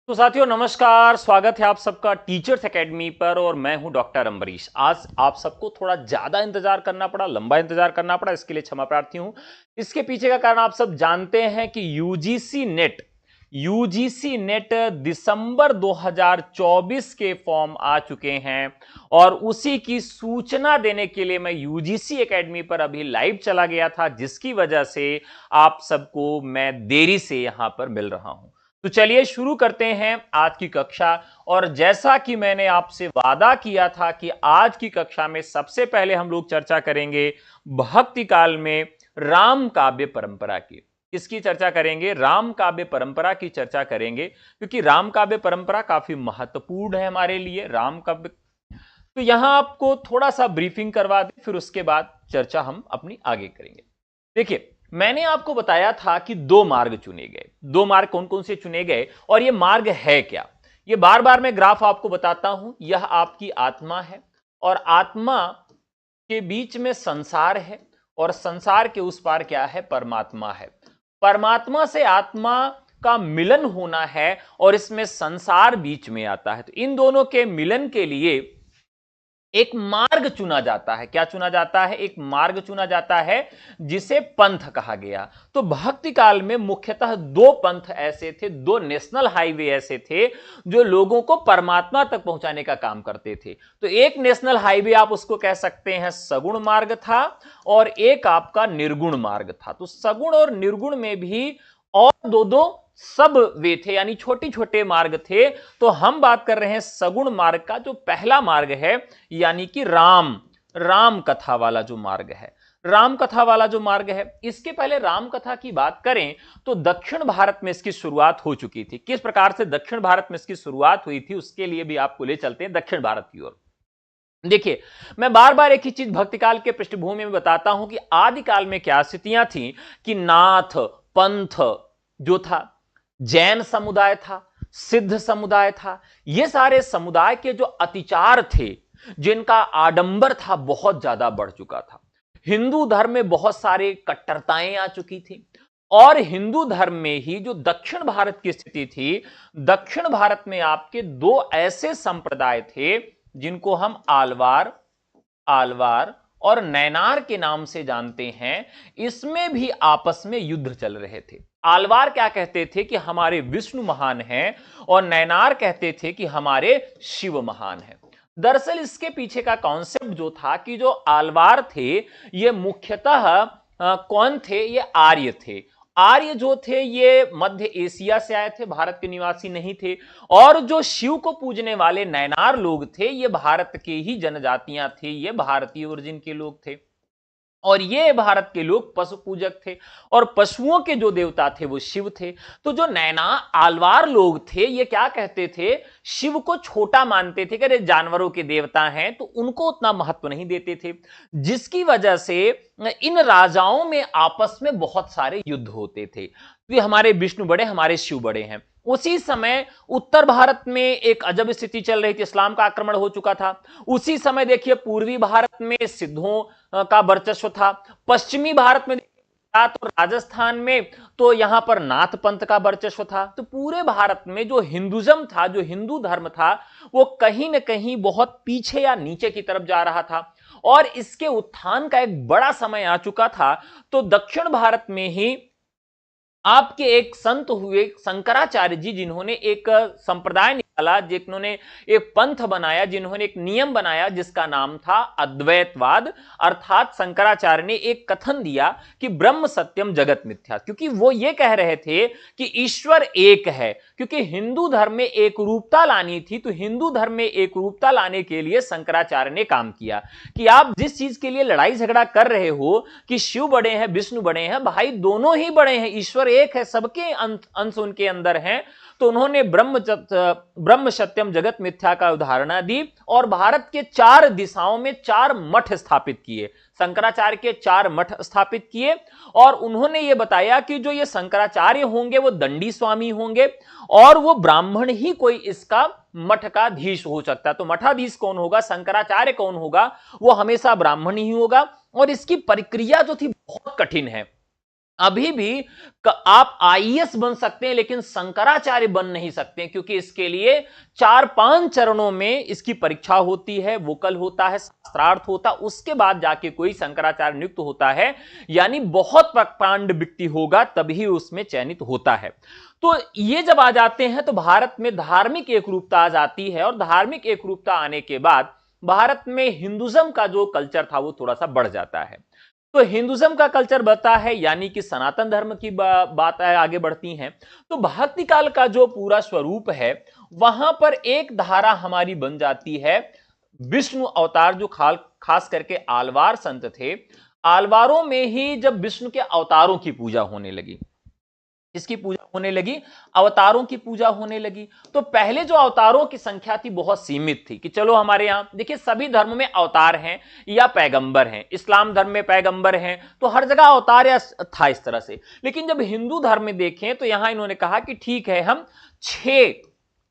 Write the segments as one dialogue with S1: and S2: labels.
S1: तो साथियों नमस्कार, स्वागत है आप सबका टीचर्स एकेडमी पर। और मैं हूं डॉक्टर अम्बरीश। आज आप सबको थोड़ा ज्यादा इंतजार करना पड़ा, लंबा इंतजार करना पड़ा, इसके लिए क्षमा प्रार्थी हूं। इसके पीछे का कारण आप सब जानते हैं कि यूजीसी नेट दिसंबर 2024 के फॉर्म आ चुके हैं और उसी की सूचना देने के लिए मैं यूजीसी एकेडमी पर अभी लाइव चला गया था, जिसकी वजह से आप सबको मैं देरी से यहां पर मिल रहा हूं। तो चलिए शुरू करते हैं आज की कक्षा। और जैसा कि मैंने आपसे वादा किया था कि आज की कक्षा में सबसे पहले हम लोग चर्चा करेंगे भक्ति काल में राम काव्य परंपरा की। किसकी चर्चा करेंगे? राम काव्य परंपरा की चर्चा करेंगे, क्योंकि राम काव्य परंपरा काफी महत्वपूर्ण है हमारे लिए। राम काव्य, तो यहां आपको थोड़ा सा ब्रीफिंग करवा दें, फिर उसके बाद चर्चा हम अपनी आगे करेंगे। देखिए, मैंने आपको बताया था कि दो मार्ग चुने गए। दो मार्ग कौन कौन से चुने गए और ये मार्ग है क्या? ये बार बार मैं ग्राफ आपको बताता हूं। यह आपकी आत्मा है और आत्मा के बीच में संसार है और संसार के उस पार क्या है? परमात्मा है। परमात्मा से आत्मा का मिलन होना है और इसमें संसार बीच में आता है। तो इन दोनों के मिलन के लिए एक मार्ग चुना जाता है। क्या चुना जाता है? एक मार्ग चुना जाता है, जिसे पंथ कहा गया। तो भक्ति काल में मुख्यतः दो पंथ ऐसे थे, दो नेशनल हाईवे ऐसे थे जो लोगों को परमात्मा तक पहुंचाने का काम करते थे। तो एक नेशनल हाईवे आप उसको कह सकते हैं सगुण मार्ग था और एक आपका निर्गुण मार्ग था। तो सगुण और निर्गुण में भी और दो दो सब वे थे, यानी छोटे छोटे मार्ग थे। तो हम बात कर रहे हैं सगुण मार्ग का। जो पहला मार्ग है, यानी कि राम कथा वाला जो मार्ग है, राम कथा वाला जो मार्ग है। इसके पहले राम कथा की बात करें तो दक्षिण भारत में इसकी शुरुआत हो चुकी थी। किस प्रकार से दक्षिण भारत में इसकी शुरुआत हुई थी, उसके लिए भी आपको ले चलते हैं दक्षिण भारत की ओर। देखिए, मैं बार बार एक ही चीज भक्तिकाल के पृष्ठभूमि में बताता हूं कि आदिकाल में क्या स्थितियां थी कि नाथ पंथ जो था, जैन समुदाय था, सिद्ध समुदाय था, ये सारे समुदाय के जो अतिचार थे, जिनका आडंबर था, बहुत ज्यादा बढ़ चुका था। हिंदू धर्म में बहुत सारे कट्टरताएं आ चुकी थी और हिंदू धर्म में ही जो दक्षिण भारत की स्थिति थी, दक्षिण भारत में आपके दो ऐसे संप्रदाय थे जिनको हम आलवार आलवार और नैनार के नाम से जानते हैं। इसमें भी आपस में युद्ध चल रहे थे। आलवार क्या कहते थे कि हमारे विष्णु महान हैं और नैनार कहते थे कि हमारे शिव महान हैं। दरअसल इसके पीछे का कॉन्सेप्ट जो था कि जो आलवार थे ये मुख्यतः कौन थे? ये आर्य थे। आर्य जो थे ये मध्य एशिया से आए थे, भारत के निवासी नहीं थे। और जो शिव को पूजने वाले नैनार लोग थे, ये भारत के ही जनजातियां थी, ये भारतीय ओरिजिन के लोग थे। और ये भारत के लोग पशु पूजक थे और पशुओं के जो देवता थे वो शिव थे। तो जो नैना आलवार लोग थे ये क्या कहते थे? शिव को छोटा मानते थे कि अरे जानवरों के देवता हैं, तो उनको उतना महत्व नहीं देते थे। जिसकी वजह से इन राजाओं में आपस में बहुत सारे युद्ध होते थे। तो ये हमारे विष्णु बड़े, हमारे शिव बड़े हैं। उसी समय उत्तर भारत में एक अजब स्थिति चल रही थी, इस्लाम का आक्रमण हो चुका था। उसी समय देखिए पूर्वी भारत में सिद्धों का वर्चस्व था। पश्चिमी भारत में तो राजस्थान में तो यहां पर नाथ पंथ का वर्चस्व था। तो पूरे भारत में जो हिंदुज्म था, जो हिंदू धर्म था, वो कहीं ना कहीं बहुत पीछे या नीचे की तरफ जा रहा था और इसके उत्थान का एक बड़ा समय आ चुका था। तो दक्षिण भारत में ही आपके एक संत हुए शंकराचार्य जी, जिन्होंने एक संप्रदाय निकाला, जिन्होंने एक पंथ बनाया, जिन्होंने एक नियम बनाया जिसका नाम था अद्वैतवाद। अर्थात शंकराचार्य ने एक कथन दिया कि ब्रह्म सत्यम जगत मिथ्या, क्योंकि वो ये कह रहे थे कि ईश्वर एक है। क्योंकि हिंदू धर्म में एक रूपता लानी थी, तो हिंदू धर्म में एक रूपता लाने के लिए शंकराचार्य ने काम किया कि आप जिस चीज के लिए लड़ाई झगड़ा कर रहे हो कि शिव बड़े हैं विष्णु बड़े हैं, भाई दोनों ही बड़े हैं, ईश्वर एक है, सबके अंश उनके अंदर हैं। तो उन्होंने ब्रह्म सत्यम जगत मिथ्या का उदाहरण दी और भारत के चार दिशाओं में चार मठ स्थापित किए। शंकराचार्य के चार मठ स्थापित किए और उन्होंने यह बताया कि जो ये शंकराचार्य होंगे वो दंडी स्वामी होंगे और वो ब्राह्मण ही कोई इसका मठ का धीश हो सकता है। तो मठाधीश कौन होगा? शंकराचार्य कौन होगा? वो हमेशा ब्राह्मण ही होगा। और इसकी प्रक्रिया जो थी बहुत कठिन है। अभी भी आप आईएएस बन सकते हैं लेकिन शंकराचार्य बन नहीं सकते, क्योंकि इसके लिए 4-5 चरणों में इसकी परीक्षा होती है, वोकल होता है, शास्त्रार्थ होता, उसके बाद जाके कोई शंकराचार्य नियुक्त होता है, यानी बहुत प्रकांड व्यक्ति होगा तभी उसमें चयनित होता है। तो ये जब आ जाते हैं तो भारत में धार्मिक एकरूपता आ जाती है, और धार्मिक एकरूपता आने के बाद भारत में हिंदुज्म का जो कल्चर था वो थोड़ा सा बढ़ जाता है। तो हिंदुज्म का कल्चर बढ़ता है, यानी कि सनातन धर्म की बात आगे बढ़ती हैं। तो भक्ति काल का जो पूरा स्वरूप है वहां पर एक धारा हमारी बन जाती है विष्णु अवतार, जो खास करके आलवार संत थे, आलवारों में ही जब विष्णु के अवतारों की पूजा होने लगी, इसकी पूजा होने लगी, अवतारों की पूजा होने लगी। तो पहले जो अवतारों की संख्या थी बहुत सीमित थी, कि चलो हमारे यहां देखिए सभी धर्म में अवतार हैं या पैगंबर हैं, इस्लाम धर्म में पैगंबर हैं, तो हर जगह अवतार या था इस तरह से। लेकिन जब हिंदू धर्म में देखें तो यहां इन्होंने कहा कि ठीक है, हम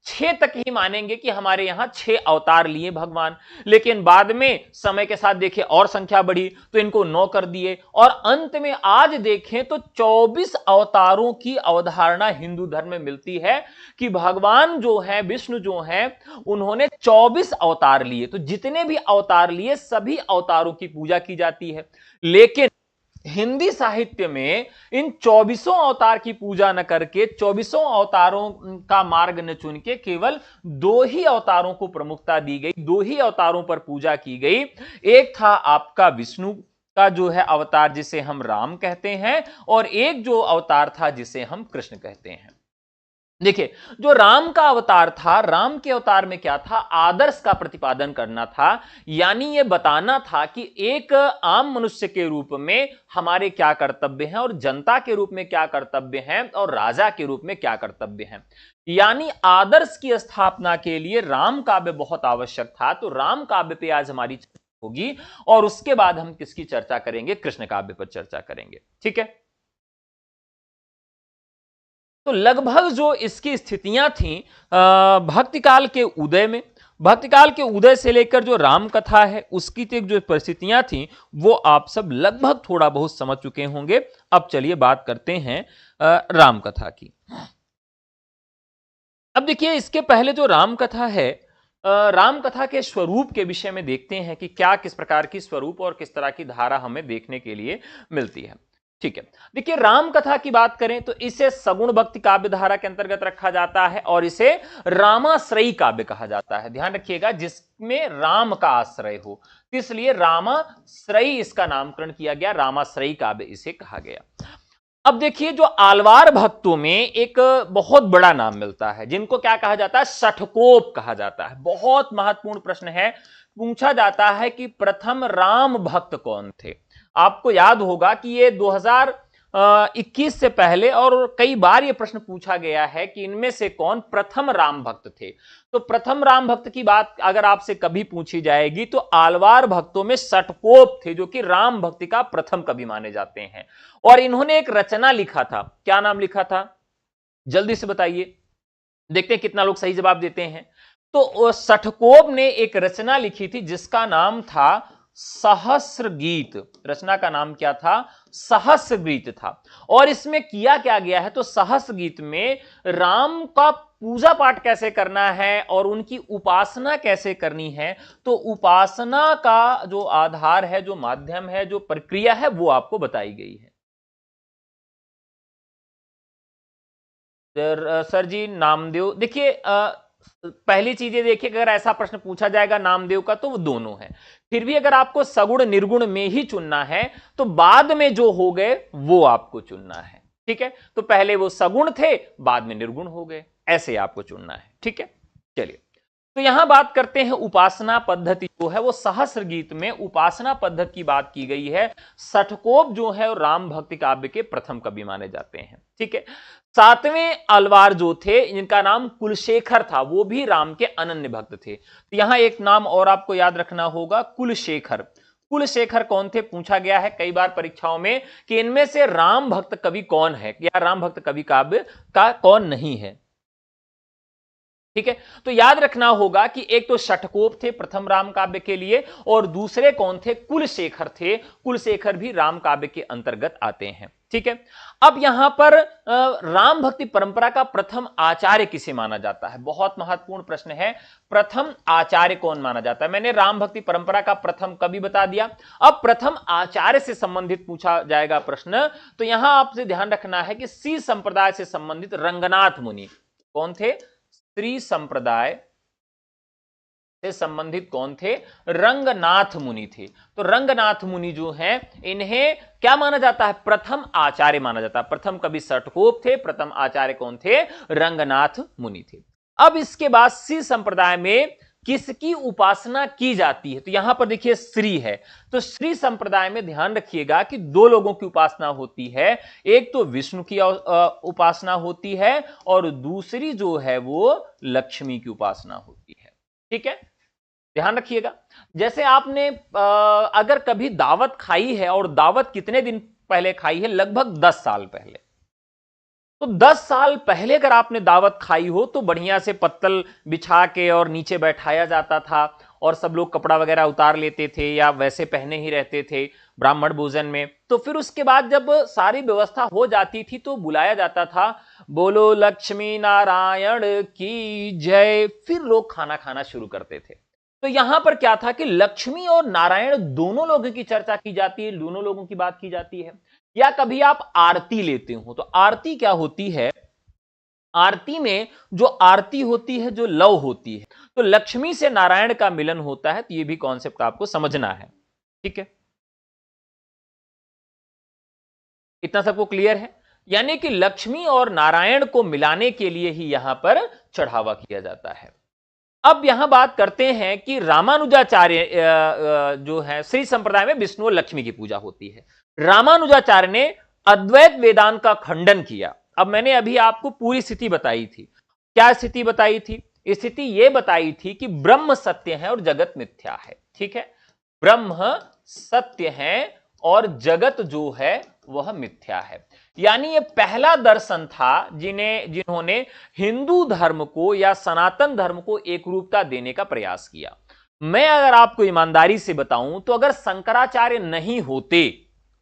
S1: 6 तक ही मानेंगे कि हमारे यहां 6 अवतार लिए भगवान। लेकिन बाद में समय के साथ देखें और संख्या बढ़ी तो इनको 9 कर दिए, और अंत में आज देखें तो 24 अवतारों की अवधारणा हिंदू धर्म में मिलती है, कि भगवान जो है, विष्णु जो है, उन्होंने 24 अवतार लिए। तो जितने भी अवतार लिए सभी अवतारों की पूजा की जाती है। लेकिन हिंदी साहित्य में इन 24 अवतार की पूजा न करके 24 अवतारों का मार्ग न चुन के केवल 2 ही अवतारों को प्रमुखता दी गई, 2 ही अवतारों पर पूजा की गई। एक था आपका विष्णु का जो है अवतार जिसे हम राम कहते हैं, और एक जो अवतार था जिसे हम कृष्ण कहते हैं। देखिए, जो राम का अवतार था, राम के अवतार में क्या था, आदर्श का प्रतिपादन करना था, यानी यह बताना था कि एक आम मनुष्य के रूप में हमारे क्या कर्तव्य हैं, और जनता के रूप में क्या कर्तव्य हैं, और राजा के रूप में क्या कर्तव्य हैं। यानी आदर्श की स्थापना के लिए राम काव्य बहुत आवश्यक था। तो राम काव्य पे आज हमारी चर्चा होगी, और उसके बाद हम किसकी चर्चा करेंगे, कृष्ण काव्य पर चर्चा करेंगे। ठीक है, तो लगभग जो इसकी स्थितियां थी भक्तिकाल के उदय में, भक्तिकाल के उदय से लेकर जो राम कथा है उसकी तक जो परिस्थितियां थी वो आप सब लगभग थोड़ा बहुत समझ चुके होंगे। अब चलिए बात करते हैं राम कथा की। अब देखिए, इसके पहले जो राम कथा है, राम कथा के स्वरूप के विषय में देखते हैं कि क्या किस प्रकार की स्वरूप और किस तरह की धारा हमें देखने के लिए मिलती है। ठीक है, देखिए राम कथा की बात करें तो इसे सगुण भक्ति काव्य धारा के अंतर्गत रखा जाता है, और इसे रामाश्रयी काव्य कहा जाता है। ध्यान रखिएगा, जिसमें राम का आश्रय हो, इसलिए रामाश्रयी इसका नामकरण किया गया, रामाश्रयी काव्य इसे कहा गया। अब देखिए, जो आलवार भक्तों में एक बहुत बड़ा नाम मिलता है, जिनको क्या कहा जाता है, शठकोप कहा जाता है। बहुत महत्वपूर्ण प्रश्न है, पूछा जाता है कि प्रथम राम भक्त कौन थे। आपको याद होगा कि ये 2021 से पहले और कई बार ये प्रश्न पूछा गया है कि इनमें से कौन प्रथम राम भक्त थे। तो प्रथम राम भक्त की बात अगर आपसे कभी पूछी जाएगी तो आलवार भक्तों में शठकोप थे, जो कि राम भक्ति का प्रथम कवि माने जाते हैं। और इन्होंने एक रचना लिखा था, क्या नाम लिखा था, जल्दी से बताइए, देखते हैं कितना लोग सही जवाब देते हैं। तो शठकोप ने एक रचना लिखी थी जिसका नाम था सहस्र गीत। रचना का नाम क्या था, सहस्र गीत था। और इसमें किया क्या गया है, तो सहस्र गीत में राम का पूजा पाठ कैसे करना है और उनकी उपासना कैसे करनी है, तो उपासना का जो आधार है, जो माध्यम है, जो प्रक्रिया है, वो आपको बताई गई है। सर जी नामदेव, देखिए पहली चीजें देखिए, अगर ऐसा प्रश्न पूछा जाएगा नामदेव का तो वो दोनों है। फिर भी अगर आपको सगुण निर्गुण में ही चुनना है तो बाद में जो हो गए वो आपको चुनना है। ठीक है, तो पहले वो सगुण थे, बाद में निर्गुण हो गए, ऐसे आपको चुनना है। ठीक है, चलिए, तो यहां बात करते हैं उपासना पद्धति जो है, वो सहस्र गीत में उपासना पद्धति की बात की गई है। शठकोप जो है राम भक्ति काव्य के प्रथम कवि माने जाते हैं। ठीक है, 7वें अलवार जो थे, इनका नाम कुलशेखर था, वो भी राम के अनन्य भक्त थे। तो यहां एक नाम और आपको याद रखना होगा, कुलशेखर। कुलशेखर कौन थे, पूछा गया है कई बार परीक्षाओं में कि इनमें से राम भक्त कवि कौन है, या राम भक्त कवि काव्य का कौन नहीं है। ठीक है, तो याद रखना होगा कि एक तो शठकोप थे प्रथम राम काव्य के लिए, और दूसरे कौन थे, कुलशेखर थे। कुलशेखर भी राम काव्य के अंतर्गत आते हैं। ठीक है। अब यहां पर राम भक्ति परंपरा का प्रथम आचार्य किसे माना जाता है? बहुत महत्वपूर्ण प्रश्न है। प्रथम आचार्य कौन माना जाता है? मैंने राम भक्ति परंपरा का प्रथम कवि बता दिया। अब प्रथम आचार्य से संबंधित पूछा जाएगा प्रश्न, तो यहां आपसे ध्यान रखना है कि श्री संप्रदाय से संबंधित रंगनाथ मुनि कौन थे? श्री संप्रदाय से संबंधित कौन थे? रंगनाथ मुनि थे। तो रंगनाथ मुनि जो हैं, इन्हें क्या माना जाता है? प्रथम आचार्य माना जाता है। प्रथम कवि षटकोप थे, प्रथम आचार्य कौन थे? रंगनाथ मुनि थे। अब इसके बाद श्री संप्रदाय में किसकी उपासना की जाती है? तो यहां पर देखिए श्री है, तो श्री संप्रदाय में ध्यान रखिएगा कि दो लोगों की उपासना होती है। एक तो विष्णु की उपासना होती है और दूसरी जो है वो लक्ष्मी की उपासना होती है। ठीक है, ध्यान रखिएगा। जैसे आपने अगर कभी दावत खाई है, और दावत कितने दिन पहले खाई है? लगभग 10 साल पहले। तो 10 साल पहले अगर आपने दावत खाई हो तो बढ़िया से पत्तल बिछा के और नीचे बैठाया जाता था, और सब लोग कपड़ा वगैरह उतार लेते थे या वैसे पहने ही रहते थे ब्राह्मण भोजन में। तो फिर उसके बाद जब सारी व्यवस्था हो जाती थी तो बुलाया जाता था, बोलो लक्ष्मी नारायण की जय, फिर लोग खाना खाना शुरू करते थे। तो यहां पर क्या था कि लक्ष्मी और नारायण दोनों लोगों की चर्चा की जाती है, दोनों लोगों की बात की जाती है। या कभी आप आरती लेते हो, तो आरती क्या होती है? आरती में जो आरती होती है, जो लव होती है, तो लक्ष्मी से नारायण का मिलन होता है। तो ये भी कॉन्सेप्ट आपको समझना है। ठीक है, इतना सबको क्लियर है? यानी कि लक्ष्मी और नारायण को मिलाने के लिए ही यहां पर चढ़ावा किया जाता है। अब यहां बात करते हैं कि रामानुजाचार्य जो है, श्री संप्रदाय में विष्णु और लक्ष्मी की पूजा होती है। रामानुजाचार्य ने अद्वैत वेदांत का खंडन किया। अब मैंने अभी आपको पूरी स्थिति बताई थी। क्या स्थिति बताई थी? स्थिति यह बताई थी कि ब्रह्म सत्य है और जगत मिथ्या है। ठीक है, ब्रह्म सत्य है और जगत जो है वह मिथ्या है। यानी यह पहला दर्शन था जिन्होंने हिंदू धर्म को या सनातन धर्म को एक रूपता देने का प्रयास किया। मैं अगर आपको ईमानदारी से बताऊं तो अगर शंकराचार्य नहीं होते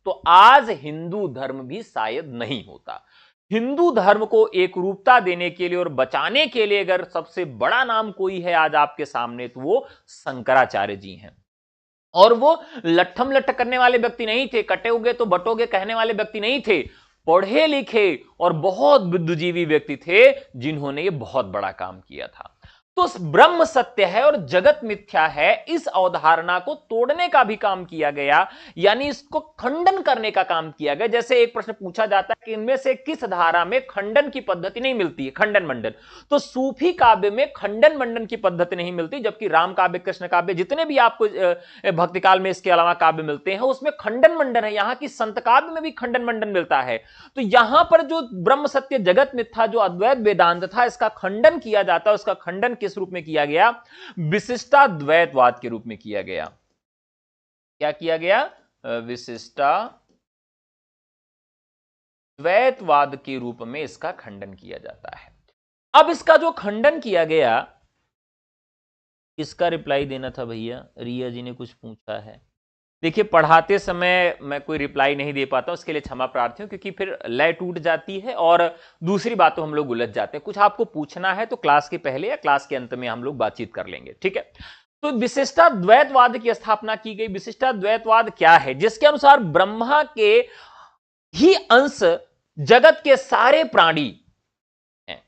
S1: तो आज हिंदू धर्म भी शायद नहीं होता। हिंदू धर्म को एक रूपता देने के लिए और बचाने के लिए अगर सबसे बड़ा नाम कोई है आज आपके सामने, तो वो शंकराचार्य जी हैं। और वो लट्ठम लट्ठ करने वाले व्यक्ति नहीं थे, कटेोगे तो बटोगे कहने वाले व्यक्ति नहीं थे। पढ़े लिखे और बहुत बुद्धिजीवी व्यक्ति थे जिन्होंने ये बहुत बड़ा काम किया था। तो ब्रह्म सत्य है और जगत मिथ्या है, इस अवधारणा को तोड़ने का भी काम किया गया, यानी इसको खंडन करने का काम किया गया। जैसे एक प्रश्न पूछा जाता है कि इनमें से किस धारा में खंडन की पद्धति नहीं मिलती है? खंडन मंडन। तो सूफी काव्य में खंडन मंडन की पद्धति नहीं मिलती, जबकि राम काव्य, कृष्ण काव्य, जितने भी आपको भक्तिकाल में इसके अलावा काव्य मिलते हैं उसमें खंडन मंडन है। यहां की संत काव्य में भी खंडन मंडन मिलता है। तो यहां पर जो ब्रह्म सत्य जगत मिथ्या, जो अद्वैत वेदांत था, इसका खंडन किया जाता है। उसका खंडन किस रूप में किया गया? विशिष्टाद्वैतवाद के रूप में किया गया। क्या किया गया? विशिष्टाद्वैतवाद के रूप में इसका खंडन किया जाता है। अब इसका जो खंडन किया गया, इसका रिप्लाई देना था भैया। रिया जी ने कुछ पूछा है। देखिए, पढ़ाते समय मैं कोई रिप्लाई नहीं दे पाता, उसके लिए क्षमा प्रार्थी हूं, क्योंकि फिर लय टूट जाती है और दूसरी बातों हम लोग उलझ जाते हैं। कुछ आपको पूछना है तो क्लास के पहले या क्लास के अंत में हम लोग बातचीत कर लेंगे। ठीक है, तो विशिष्टाद्वैतवाद की स्थापना की गई। विशिष्टाद्वैतवाद क्या है? जिसके अनुसार ब्रह्मा के ही अंश जगत के सारे प्राणी हैं।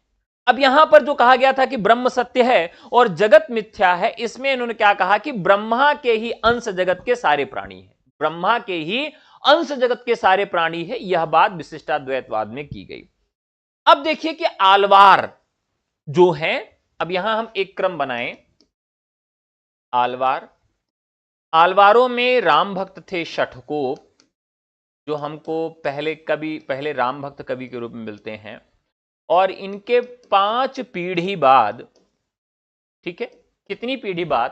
S1: अब यहां पर जो कहा गया था कि ब्रह्म सत्य है और जगत मिथ्या है, इसमें इन्होंने क्या कहा कि ब्रह्मा के ही अंश जगत के सारे प्राणी हैं। ब्रह्मा के ही अंश जगत के सारे प्राणी है, यह बात विशिष्टाद्वैतवाद में की गई। अब देखिए कि आलवार जो है, अब यहां हम एक क्रम बनाएं। आलवारों में राम भक्त थे शठकोप, जो हमको पहले राम भक्त कवि के रूप में मिलते हैं। और इनके 5 पीढ़ी बाद, ठीक है, कितनी पीढ़ी बाद?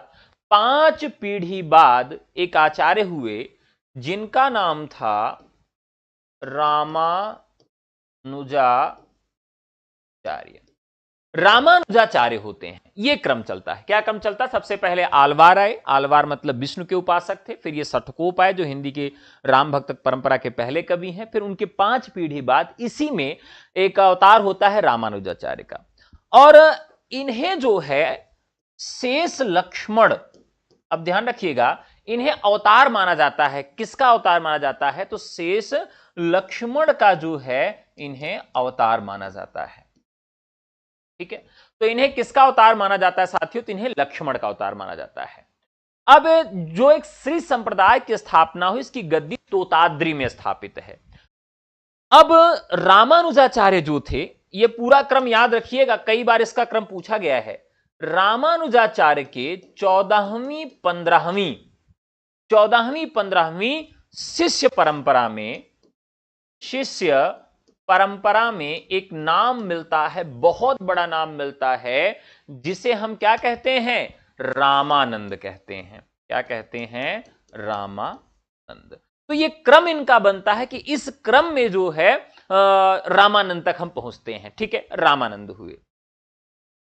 S1: 5 पीढ़ी बाद एक आचार्य हुए जिनका नाम था रामानुजाचार्य। रामानुजाचार्य होते हैं। यह क्रम चलता है। क्या क्रम चलता है? सबसे पहले आलवार आए, आलवार मतलब विष्णु के उपासक थे। फिर ये सठकोप आए जो हिंदी के राम भक्त परंपरा के पहले कवि हैं। फिर उनके 5 पीढ़ी बाद इसी में एक अवतार होता है रामानुजाचार्य का। और इन्हें जो है शेष लक्ष्मण, अब ध्यान रखिएगा, इन्हें अवतार माना जाता है। किसका अवतार माना जाता है? तो शेष लक्ष्मण का जो है इन्हें अवतार माना जाता है। ठीक है, तो इन्हें किसका अवतार माना जाता है साथियों? तो इन्हें लक्ष्मण का अवतार माना जाता है। अब जो एक श्री संप्रदाय की स्थापना हुई, इसकी गद्दी तोताद्री में स्थापित है। अब रामानुजाचार्य जो थे, ये पूरा क्रम याद रखिएगा, कई बार इसका क्रम पूछा गया है। रामानुजाचार्य के 14वीं 15वीं शिष्य परंपरा में एक नाम मिलता है, बहुत बड़ा नाम मिलता है, जिसे हम क्या कहते हैं? रामानंद कहते हैं। क्या कहते हैं? रामानंद। तो ये क्रम इनका बनता है कि इस क्रम में जो है रामानंद तक हम पहुंचते हैं। ठीक है, रामानंद हुए।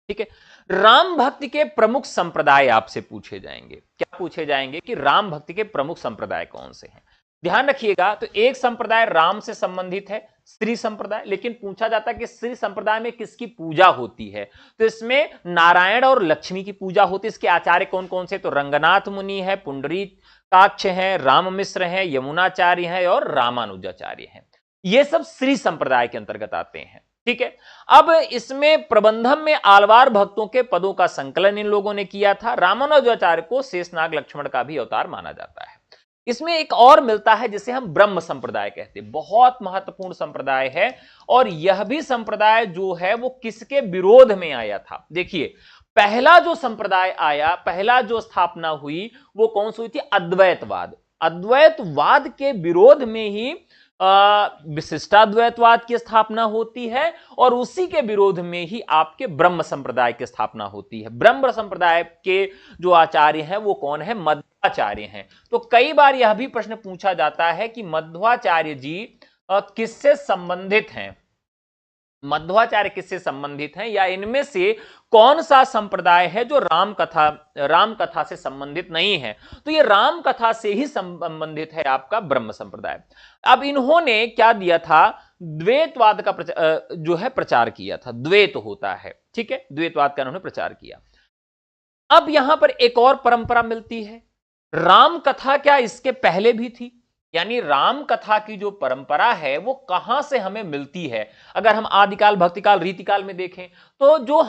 S1: ठीक है, राम भक्ति के प्रमुख संप्रदाय आपसे पूछे जाएंगे। क्या पूछे जाएंगे? कि राम भक्ति के प्रमुख संप्रदाय कौन से हैं। ध्यान रखिएगा, तो एक संप्रदाय राम से संबंधित है, स्त्री संप्रदाय। लेकिन पूछा जाता है कि स्त्री संप्रदाय में किसकी पूजा होती है? तो इसमें नारायण और लक्ष्मी की पूजा होती है। इसके आचार्य कौन कौन से? तो रंगनाथ मुनि है, पुंडरीकाक्ष है, राम मिश्र है, यमुनाचार्य है और रामानुजाचार्य है। ये सब स्त्री संप्रदाय के अंतर्गत आते हैं। ठीक है, अब इसमें प्रबंधम में आलवार भक्तों के पदों का संकलन इन लोगों ने किया था। रामानुजाचार्य को शेषनाग लक्ष्मण का भी अवतार माना जाता है। इसमें एक और मिलता है जिसे हम ब्रह्म संप्रदाय कहते हैं। बहुत महत्वपूर्ण संप्रदाय है, और यह भी संप्रदाय जो है वो किसके विरोध में आया था? देखिए, पहला जो संप्रदाय आया, पहला जो स्थापना हुई, वो कौन सी हुई थी? अद्वैतवाद। अद्वैतवाद के विरोध में ही विशिष्टाद्वैतवाद की स्थापना होती है, और उसी के विरोध में ही आपके ब्रह्म संप्रदाय की स्थापना होती है। ब्रह्म संप्रदाय के जो आचार्य हैं वो कौन है? मध्वाचार्य हैं। तो कई बार यह भी प्रश्न पूछा जाता है कि मध्वाचार्य जी किससे संबंधित हैं? मध्वाचार्य किससे संबंधित हैं, या इनमें से कौन सा संप्रदाय है जो राम कथा से संबंधित नहीं है? तो ये राम कथा से ही संबंधित है आपका ब्रह्म संप्रदाय। अब इन्होंने क्या दिया था? द्वैतवाद का जो है प्रचार किया था। द्वैत होता है, ठीक है, द्वैतवाद का इन्होंने प्रचार किया। अब यहां पर एक और परंपरा मिलती है। राम कथा क्या इसके पहले भी थी? यानी राम कथा की जो परंपरा है वो कहां से हमें मिलती है? अगर हम आदिकाल, भक्तिकाल, रीतिकाल में देखें तो जो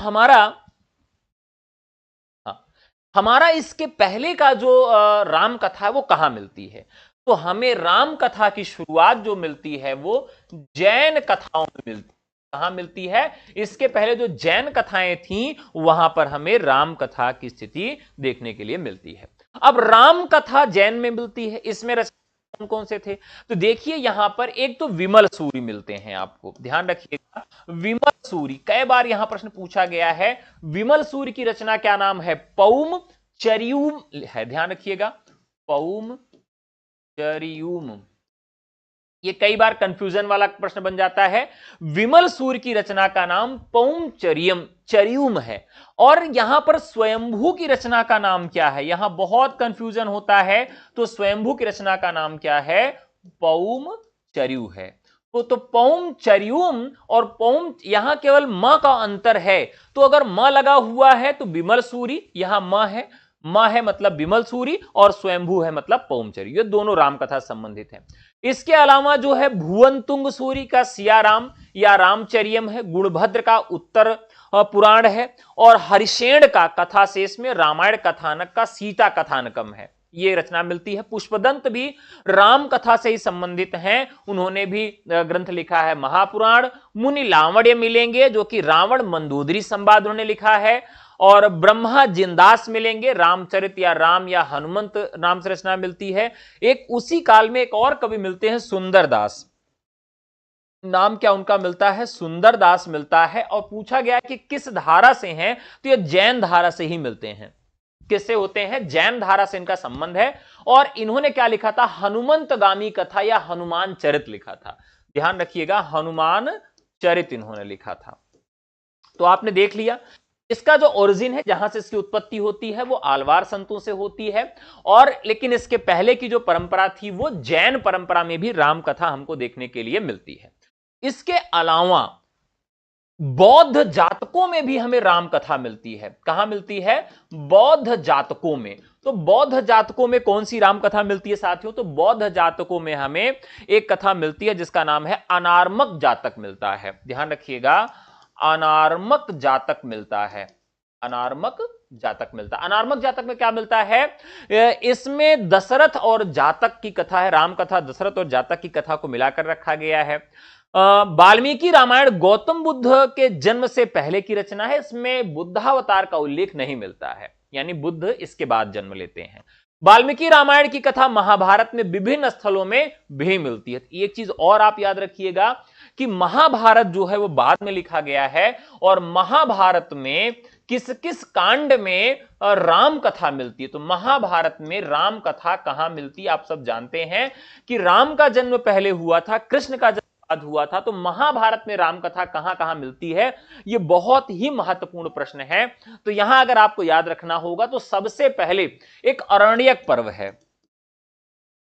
S1: हमारा इसके पहले का जो राम कथा है वो कहां मिलती है? तो हमें राम कथा की शुरुआत जो मिलती है वो जैन कथाओं में मिलती है। कहां मिलती है? इसके पहले जो जैन कथाएं थीं वहां पर हमें राम कथा की स्थिति देखने के लिए मिलती है। अब राम कथा जैन में मिलती है, इसमें कौन कौन से थे? तो देखिए यहां पर एक तो विमल सूरी मिलते हैं, आपको ध्यान रखिएगा। विमल सूरी, कई बार यहां प्रश्न पूछा गया है। विमल सूरी की रचना क्या नाम है? पौम चरियूम है, ध्यान रखिएगा, पौम चरियूम। ये कई बार कंफ्यूजन वाला प्रश्न बन जाता है। विमल सूर्य की रचना का नाम पौम चरियूम है, और यहां पर स्वयंभू की रचना का नाम क्या है? यहां बहुत कंफ्यूजन होता है। तो स्वयंभू की रचना का नाम क्या है? पौम चरियू है। तो पौम चरियूम और पौम, यहां केवल म का अंतर है। तो अगर म लगा हुआ है तो विमल सूरी, यहां म है मतलब विमल सूरी, और स्वयंभू है मतलब पौमचरी। ये दोनों रामकथा संबंधित हैं। इसके अलावा जो है भुवन तुंग सूरी का सियाराम या रामचरियम है, गुणभद्र का उत्तर पुराण है, और हरिशेण का कथाशेष में रामायण कथानक का सीता कथानकम है। ये रचना मिलती है। पुष्पदंत भी राम कथा से ही संबंधित हैं, उन्होंने भी ग्रंथ लिखा है महापुराण। मुनि लावण्य मिलेंगे जो कि रावण मंदोदरी संवाद उन्होंने लिखा है, और ब्रह्मा जिंदास मिलेंगे, रामचरित या राम या हनुमंत नाम से रचना मिलती है। एक उसी काल में एक और कवि मिलते हैं सुंदरदास, नाम क्या उनका मिलता है? सुंदरदास मिलता है। और पूछा गया कि किस धारा से हैं? तो ये जैन धारा से ही मिलते हैं। किससे होते हैं? जैन धारा से इनका संबंध है। और इन्होंने क्या लिखा था? हनुमंतगामी कथा या हनुमान चरित लिखा था। ध्यान रखिएगा, हनुमान चरित इन्होंने लिखा था। तो आपने देख लिया इसका जो ओरिजिन है, जहां से इसकी उत्पत्ति होती है वो आलवार संतों से होती है। और लेकिन इसके पहले की जो परंपरा थी वो जैन परंपरा में भी राम कथा हमको देखने के लिए मिलती है। इसके अलावा बौद्ध जातकों में भी हमें राम कथा मिलती है। कहां मिलती है? बौद्ध जातकों में। तो बौद्ध जातकों में कौन सी राम कथा मिलती है साथियों? तो बौद्ध जातकों में हमें एक कथा मिलती है जिसका नाम है अनार्मक जातक मिलता है। ध्यान रखिएगा, अनार्मक जातक मिलता है। अनार्मक जातक मिलता है। अनार्मक जातक में क्या मिलता है? इसमें दशरथ और जातक की कथा है। राम कथा दशरथ और जातक की कथा को मिलाकर रखा गया है। वाल्मीकि रामायण गौतम बुद्ध के जन्म से पहले की रचना है। इसमें बुद्धावतार का उल्लेख नहीं मिलता है, यानी बुद्ध इसके बाद जन्म लेते हैं। वाल्मीकि रामायण की कथा महाभारत में विभिन्न स्थलों में भी मिलती है। एक चीज और आप याद रखिएगा कि महाभारत जो है वो बाद में लिखा गया है, और महाभारत में किस किस कांड में राम कथा मिलती है। तो महाभारत में राम कथा कहां मिलती है? आप सब जानते हैं कि राम का जन्म पहले हुआ था, कृष्ण का जन्म बाद हुआ था। तो महाभारत में राम कथा कहां कहां मिलती है, यह बहुत ही महत्वपूर्ण प्रश्न है। तो यहां अगर आपको याद रखना होगा तो सबसे पहले एक अरण्यक पर्व है,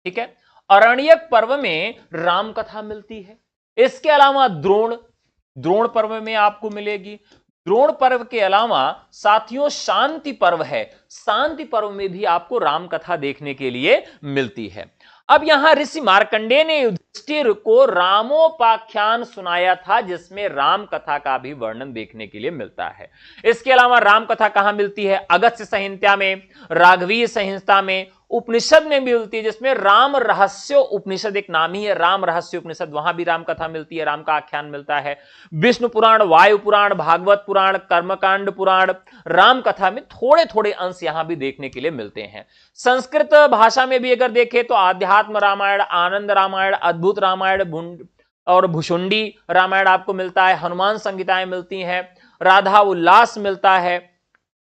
S1: ठीक है। अरण्यक पर्व में राम कथा मिलती है। इसके अलावा द्रोण पर्व में आपको मिलेगी। द्रोण पर्व के अलावा साथियों शांति पर्व है। शांति पर्व में भी आपको राम कथा देखने के लिए मिलती है। अब यहां ऋषि मार्कंडेय ने युधिष्ठिर को रामोपाख्यान सुनाया था, जिसमें राम कथा का भी वर्णन देखने के लिए मिलता है। इसके अलावा राम कथा कहां मिलती है? अगस्त्य संहिता में, राघवीय संहिता में, उपनिषद में मिलती है, जिसमें राम रहस्य उपनिषद एक नाम ही है, राम रहस्य उपनिषद, वहां भी राम कथा मिलती है, राम का आख्यान मिलता है। विष्णु पुराण, वायु पुराण, भागवत पुराण, कर्मकांड पुराण, राम कथा में थोड़े थोड़े अंश यहां भी देखने के लिए मिलते हैं। संस्कृत भाषा में भी अगर देखें तो आध्यात्म रामायण, आनंद रामायण, अद्भुत रामायण और भुषुंडी रामायण आपको मिलता है। हनुमान संहिताएं मिलती हैं, राधा उल्लास मिलता है।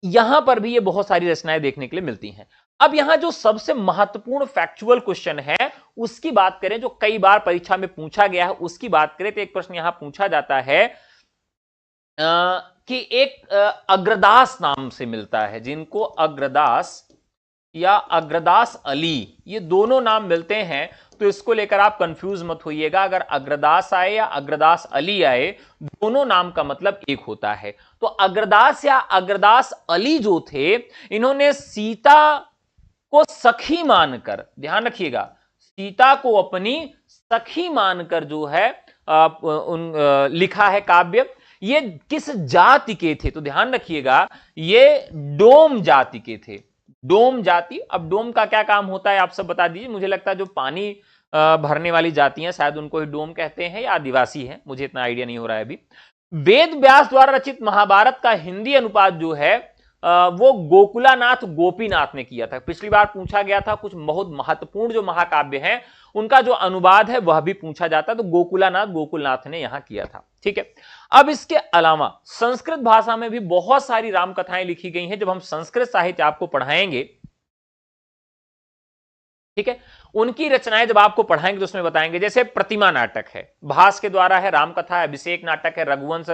S1: यहां पर भी ये बहुत सारी रचनाएं देखने के लिए मिलती हैं। अब यहां जो सबसे महत्वपूर्ण फैक्चुअल क्वेश्चन है उसकी बात करें, जो कई बार परीक्षा में पूछा गया है, उसकी बात करें तो एक प्रश्न यहां पूछा जाता है कि एक अग्रदास नाम से मिलता है, जिनको अग्रदास या अग्रदास अली, ये दोनों नाम मिलते हैं। तो इसको लेकर आप कंफ्यूज मत होइएगा। अगर अग्रदास आए या अग्रदास अली आए, दोनों नाम का मतलब एक होता है। तो अग्रदास या अग्रदास अली जो थे, इन्होंने सीता को सखी मानकर, ध्यान रखिएगा, सीता को अपनी सखी मानकर जो है लिखा है काव्य। ये किस जाति के थे? तो ध्यान रखिएगा, ये डोम जाति के थे। डोम जाति। अब डोम का क्या काम होता है आप सब बता दीजिए। मुझे लगता है जो पानी भरने वाली जातियां शायद उनको ही डोम कहते हैं, या आदिवासी हैं, मुझे इतना आइडिया नहीं हो रहा है अभी। वेद व्यास द्वारा रचित महाभारत का हिंदी अनुवाद जो है वो गोकुलानाथ गोपीनाथ ने किया था। पिछली बार पूछा गया था कुछ बहुत महत्वपूर्ण जो महाकाव्य हैं उनका जो अनुवाद है वह भी पूछा जाता, तो गोकुलनाथ ने यहां किया था, ठीक है। अब इसके अलावा संस्कृत भाषा में भी बहुत सारी राम कथाएं लिखी गई हैं। जब हम संस्कृत साहित्य आपको पढ़ाएंगे, ठीक है, उनकी रचनाएं जब आपको पढ़ाएंगे तो उसमें बताएंगे। जैसे प्रतिमा नाटक है, भास के द्वारा है, रामकथा, अभिषेक नाटक है, रघुवंश,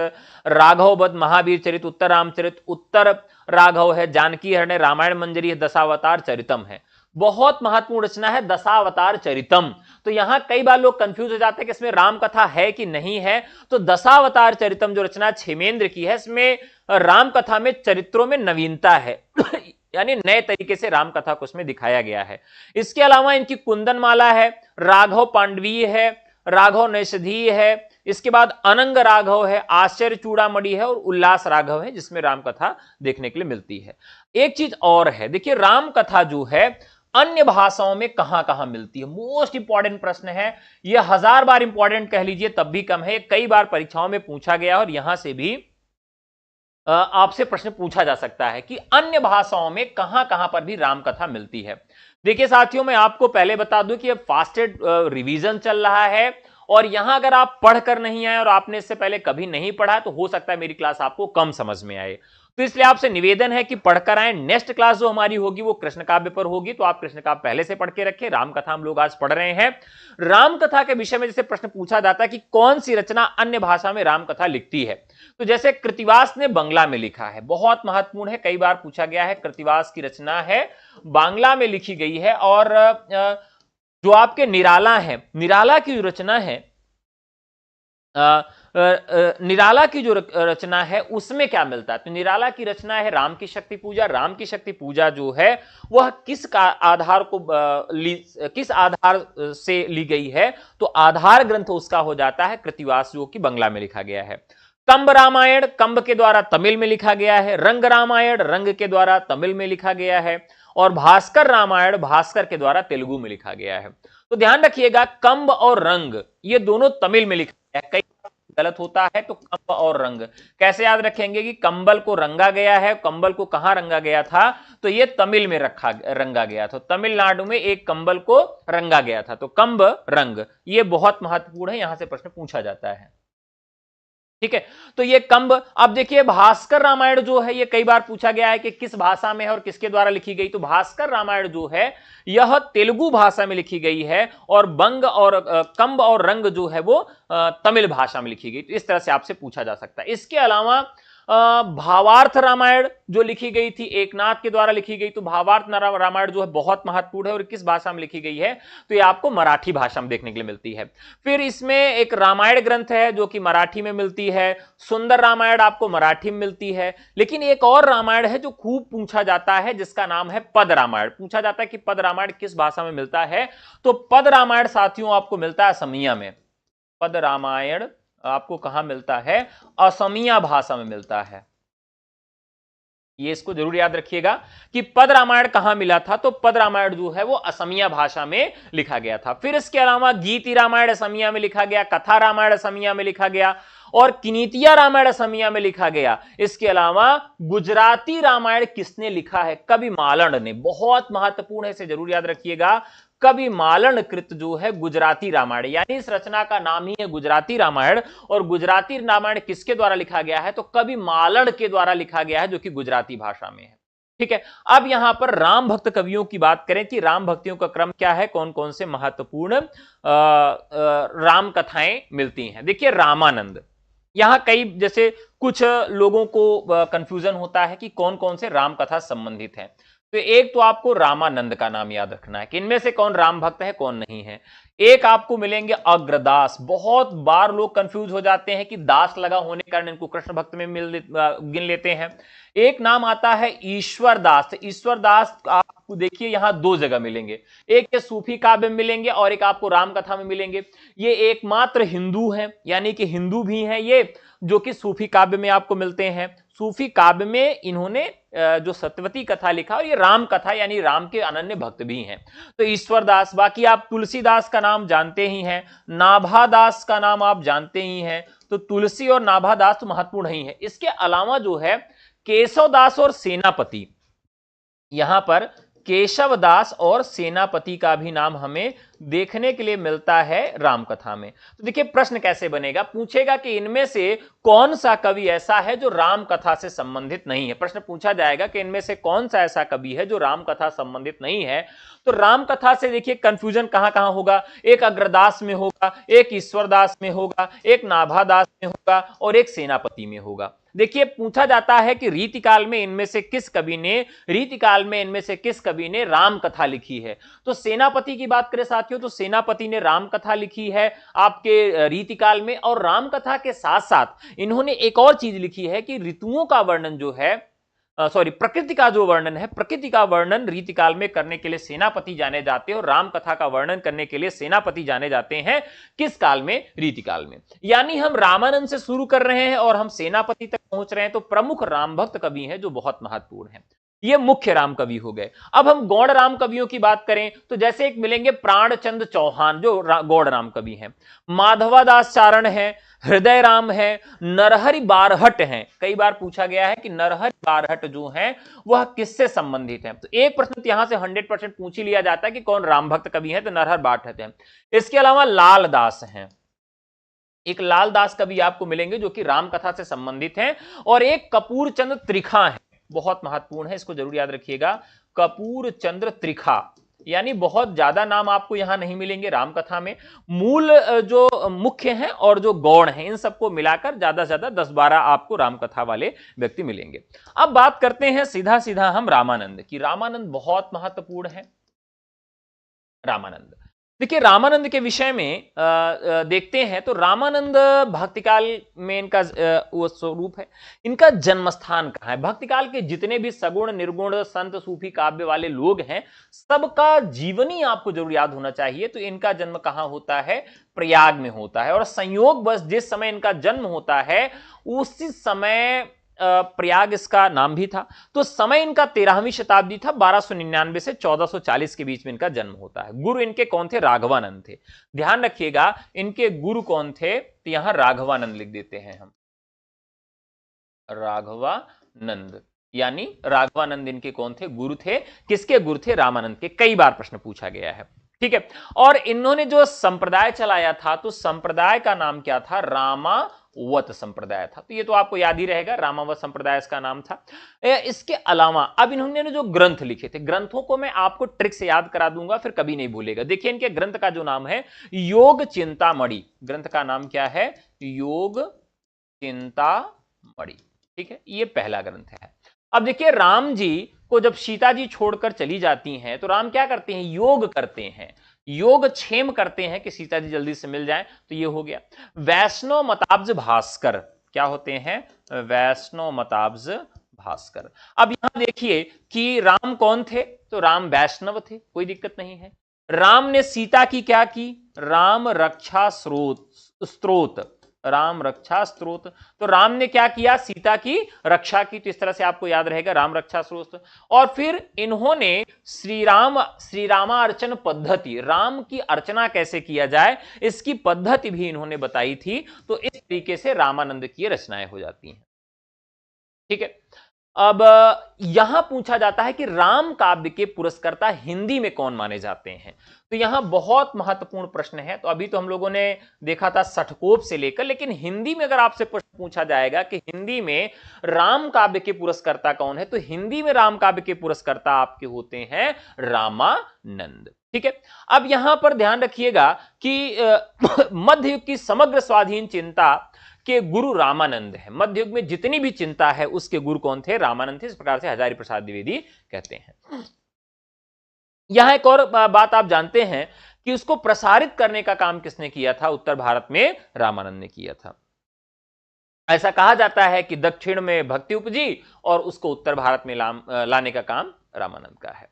S1: राघव वध, महावीर चरित, उत्तर रामचरित, उत्तर राघव है, जानकी हरण, रामायण मंजरी है, दशावतार चरितम है। बहुत महत्वपूर्ण रचना है दशावतार चरितम। तो यहां कई बार लोग कंफ्यूज हो जाते हैं कि इसमें राम कथा है कि नहीं है। तो दशावतार चरितम जो रचना क्षेमेंद्र की है, इसमें राम कथा में चरित्रों में नवीनता है यानी नए तरीके से राम कथा को उसमें दिखाया गया है। इसके अलावा इनकी कुंदन माला है, राघव पांडवीय है, राघव नैषधीय है, इसके बाद अनंग राघव है, आश्चर्य चूड़ामणि है और उल्लास राघव है, जिसमें राम कथा देखने के लिए मिलती है। एक चीज और है, देखिए राम कथा जो है अन्य भाषाओं में कहां कहां मिलती है। मोस्ट इंपॉर्टेंट प्रश्न है यह, 1000 बार इंपॉर्टेंट कह लीजिए तब भी कम है। कई बार परीक्षाओं में पूछा गया और यहां से भी आपसे प्रश्न पूछा जा सकता है कि अन्य भाषाओं में कहां कहां पर भी राम कथा मिलती है। देखिए साथियों, मैं आपको पहले बता दूं कि अब फास्टेड रिवीजन चल रहा है, और यहां अगर आप पढ़कर नहीं आए और आपने इससे पहले कभी नहीं पढ़ा तो हो सकता है मेरी क्लास आपको कम समझ में आए। तो इसलिए आपसे निवेदन है कि पढ़कर आए। नेक्स्ट क्लास जो हमारी होगी वो कृष्ण काव्य पर होगी, तो आप कृष्ण काव्य पहले से पढ़ के रखें। रामकथा हम लोग आज पढ़ रहे हैं। रामकथा के विषय में जैसे प्रश्न पूछा जाता है कि कौन सी रचना अन्य भाषा में रामकथा लिखती है, तो जैसे कृतिवास ने बांग्ला में लिखा है, बहुत महत्वपूर्ण है, कई बार पूछा गया है। कृतिवास की रचना है बांग्ला में लिखी गई है। और जो आपके निराला है, निराला की रचना है, निराला की जो रचना है उसमें क्या मिलता है, तो निराला की रचना है राम की शक्ति पूजा। राम की शक्ति पूजा जो है वह किस आधार से ली गई है, तो आधार ग्रंथ उसका हो जाता है कृतिवास, जो कि बांग्ला में लिखा गया है। कंब रामायण कंब के द्वारा तमिल में लिखा गया है। रंग रामायण रंग के द्वारा तमिल में लिखा गया है। और भास्कर रामायण भास्कर के द्वारा तेलुगु में लिखा गया है। तो ध्यान रखिएगा, कंब और रंग ये दोनों तमिल में लिखा गया है। कई गलत होता है, तो कंब और रंग कैसे याद रखेंगे कि कंबल को रंगा गया है, कंबल को कहां रंगा गया था, तो ये तमिल में रंगा गया था। तमिलनाडु में एक कंबल को रंगा गया था, तो कंब रंग ये बहुत महत्वपूर्ण है, यहां से प्रश्न पूछा जाता है। ठीक है, तो ये कंब। अब देखिए भास्कर रामायण जो है ये कई बार पूछा गया है कि किस भाषा में है और किसके द्वारा लिखी गई, तो भास्कर रामायण जो है यह तेलुगु भाषा में लिखी गई है, और बंग और कंब और रंग जो है वो तमिल भाषा में लिखी गई। तो इस तरह से आपसे पूछा जा सकता है। इसके अलावा भावार्थ रामायण जो लिखी गई थी एकनाथ के द्वारा लिखी गई, तो भावार्थ रामायण जो है बहुत महत्वपूर्ण है, और किस भाषा में लिखी गई है, तो ये आपको मराठी भाषा में देखने के लिए मिलती है। फिर इसमें एक रामायण ग्रंथ है जो कि मराठी में मिलती है, सुंदर रामायण आपको मराठी में मिलती है। लेकिन एक और रामायण है जो खूब पूछा जाता है, जिसका नाम है पद रामायण। पूछा जाता है कि पद रामायण किस भाषा में मिलता है, तो पद रामायण साथियों आपको मिलता है असमिया में। पद रामायण आपको कहां मिलता है, असमिया भाषा में मिलता है। ये इसको जरूर याद रखिएगा कि पद रामायण कहां मिला था, तो पद रामायण जो है वो असमिया भाषा में लिखा गया था। फिर इसके अलावा गीति रामायण असमिया में लिखा गया, कथा रामायण असमिया में लिखा गया, और किनीतिया रामायण असमिया में लिखा गया। इसके अलावा गुजराती रामायण किसने लिखा है, कवि मालन ने। बहुत महत्वपूर्ण है, इसे जरूर याद रखिएगा। कवि मालन कृत जो है गुजराती रामायण, यानी इस रचना का नाम ही है गुजराती रामायण। और गुजराती रामायण किसके द्वारा लिखा गया है, तो कवि मालन के द्वारा लिखा गया है, जो कि गुजराती भाषा में है। ठीक है, अब यहां पर राम भक्त कवियों की बात करें कि राम भक्तियों का क्रम क्या है, कौन कौन से महत्वपूर्ण राम कथाएं मिलती हैं। देखिए रामानंद, यहां कई जैसे कुछ लोगों को कंफ्यूजन होता है कि कौन कौन से राम कथा संबंधित हैं। तो एक तो आपको रामानंद का नाम याद रखना है कि इनमें से कौन राम भक्त है कौन नहीं है। एक आपको मिलेंगे अग्रदास, बहुत बार लोग कंफ्यूज हो जाते हैं कि दास लगा होने के कारण इनको कृष्ण भक्त में गिन लेते हैं। एक नाम आता है ईश्वर दास। ईश्वर दास आपको देखिए यहां दो जगह मिलेंगे, एक ये सूफी काव्य में मिलेंगे और एक आपको राम कथा में मिलेंगे। ये एकमात्र हिंदू हैं, यानी कि हिंदू भी हैं ये, जो कि सूफी काव्य में आपको मिलते हैं। सूफी काव्य में इन्होंने जो सत्यवती कथा लिखा, और ये राम कथा यानी राम के अनन्य भक्त भी हैं। तो ईश्वर दास, बाकी आप तुलसीदास का नाम जानते ही हैं, नाभादास का नाम आप जानते ही हैं। तो तुलसी और नाभादास तो महत्वपूर्ण ही है। इसके अलावा जो है केशवदास और सेनापति, यहां पर केशवदास और सेनापति का भी नाम हमें देखने के लिए मिलता है रामकथा में। तो देखिए प्रश्न कैसे बनेगा, पूछेगा कि इनमें से कौन सा कवि ऐसा है जो रामकथा से संबंधित नहीं है। प्रश्न पूछा जाएगा कि इनमें से कौन सा ऐसा कवि है जो रामकथा संबंधित नहीं है। तो रामकथा से देखिए कंफ्यूजन कहां कहां होगा, एक अग्रदास में होगा, एक ईश्वरदास में होगा, एक नाभादास में होगा, और एक सेनापति में होगा। देखिए पूछा जाता है कि रीतिकाल में इनमें से किस कवि ने राम कथा लिखी है। तो सेनापति की बात करें साथियों, तो सेनापति ने राम कथा लिखी है आपके रीतिकाल में। और राम कथा के साथ साथ इन्होंने एक और चीज लिखी है कि ऋतुओं का वर्णन जो है, प्रकृति का जो वर्णन है, प्रकृति का वर्णन रीतिकाल में करने के लिए सेनापति जाने जाते हैं, और राम कथा का वर्णन करने के लिए सेनापति जाने जाते हैं किस काल में, रीतिकाल में। यानी हम रामानंद से शुरू कर रहे हैं और हम सेनापति तक पहुंच रहे हैं। तो प्रमुख राम भक्त कवि हैं जो बहुत महत्वपूर्ण हैं, ये मुख्य राम कवि हो गए। अब हम गौड़ राम कवियों की बात करें तो जैसे एक मिलेंगे प्राणचंद चौहान जो गौड़ राम कवि हैं, माधवादास चारण है, हृदय राम है, नरहरि बारहट हैं। कई बार पूछा गया है कि नरहरि बारहट जो हैं वह किससे संबंधित हैं। तो एक प्रश्न यहां से 100% पूछ ही लिया जाता है कि कौन राम भक्त कवि है, तो नरहरि बारहट हैं। इसके अलावा लाल दास हैं, एक लाल दास कवि आपको मिलेंगे जो कि राम कथा से संबंधित हैं, और एक कपूर चंद्र त्रिखा है, बहुत महत्वपूर्ण है, इसको जरूर याद रखिएगा, कपूर चंद्र त्रिखा। यानी बहुत ज्यादा नाम आपको यहां नहीं मिलेंगे राम कथा में, मूल जो मुख्य हैं और जो गौण हैं इन सबको मिलाकर ज्यादा से ज्यादा 10-12 आपको राम कथा वाले व्यक्ति मिलेंगे। अब बात करते हैं सीधा सीधा हम रामानंद की। रामानंद बहुत महत्वपूर्ण है। रामानंद, देखिए रामानंद के विषय में देखते हैं तो रामानंद भक्तिकाल में इनका वो स्वरूप है। इनका जन्म स्थान कहां है? भक्तिकाल के जितने भी सगुण निर्गुण संत सूफी काव्य वाले लोग हैं सबका जीवनी आपको जरूर याद होना चाहिए। तो इनका जन्म कहां होता है? प्रयाग में होता है। और संयोग बस जिस समय इनका जन्म होता है उसी समय प्रयाग इसका नाम भी था। तो समय इनका 13वीं शताब्दी था, 1299 से 1440 के बीच में इनका जन्म होता है। गुरु इनके कौन थे? राघवानंद थे। ध्यान रखिएगा इनके गुरु कौन थे, तो यहां राघवानंद लिख देते हैं हम, राघवानंद। यानी राघवानंद इनके कौन थे? गुरु थे। किसके गुरु थे? रामानंद के। कई बार प्रश्न पूछा गया है, ठीक है। और इन्होंने जो संप्रदाय चलाया था तो संप्रदाय का नाम क्या था? रामावत संप्रदाय था। तो ये तो आपको याद ही रहेगा, रामावत संप्रदाय इसका नाम था। इसके अलावा अब इन्होंने जो ग्रंथ लिखे थे, ग्रंथों को मैं आपको ट्रिक से याद करा दूंगा, फिर कभी नहीं भूलेगा। देखिए इनके ग्रंथ का जो नाम है योग चिंतामणि, ग्रंथ का नाम क्या है? योग चिंतामणि, ठीक है, ये पहला ग्रंथ है। अब देखिए राम जी को जब सीता जी छोड़कर चली जाती हैं तो राम क्या करते हैं? योग करते हैं, योग क्षेम करते हैं कि सीता जी जल्दी से मिल जाएं। तो ये हो गया। वैष्णव मताब्ज भास्कर क्या होते हैं? वैष्णव मताब्ज भास्कर। अब यहां देखिए कि राम कौन थे? तो राम वैष्णव थे, कोई दिक्कत नहीं है। राम ने सीता की क्या की? राम रक्षा स्त्रोत, राम रक्षा स्त्रोत। तो राम ने क्या किया? सीता की रक्षा की। तो इस तरह से आपको याद रहेगा राम रक्षा स्त्रोत। और फिर इन्होंने श्री रामार्चन पद्धति, राम की अर्चना कैसे किया जाए इसकी पद्धति भी इन्होंने बताई थी। तो इस तरीके से रामानंद की रचनाएं हो जाती हैं, ठीक है। अब यहां पूछा जाता है कि राम काव्य के पुरस्कर्ता हिंदी में कौन माने जाते हैं? तो यहां बहुत महत्वपूर्ण प्रश्न है। तो अभी तो हम लोगों ने देखा था सठकोप से लेकर, लेकिन हिंदी में अगर आपसे प्रश्न पूछा जाएगा कि हिंदी में राम काव्य के पुरस्कर्ता कौन है, तो हिंदी में राम काव्य के पुरस्कर्ता आपके होते हैं रामानंद, ठीक है। अब यहां पर ध्यान रखिएगा कि मध्य युग की समग्र स्वाधीन चिंता के गुरु रामानंद है। मध्य युग में जितनी भी चिंता है उसके गुरु कौन थे? रामानंद थे। इस प्रकार से हजारी प्रसाद द्विवेदी कहते हैं। यहां एक और बात आप जानते हैं कि उसको प्रसारित करने का काम किसने किया था? उत्तर भारत में रामानंद ने किया था। ऐसा कहा जाता है कि दक्षिण में भक्ति उपजी और उसको उत्तर भारत में लाने का काम रामानंद का है।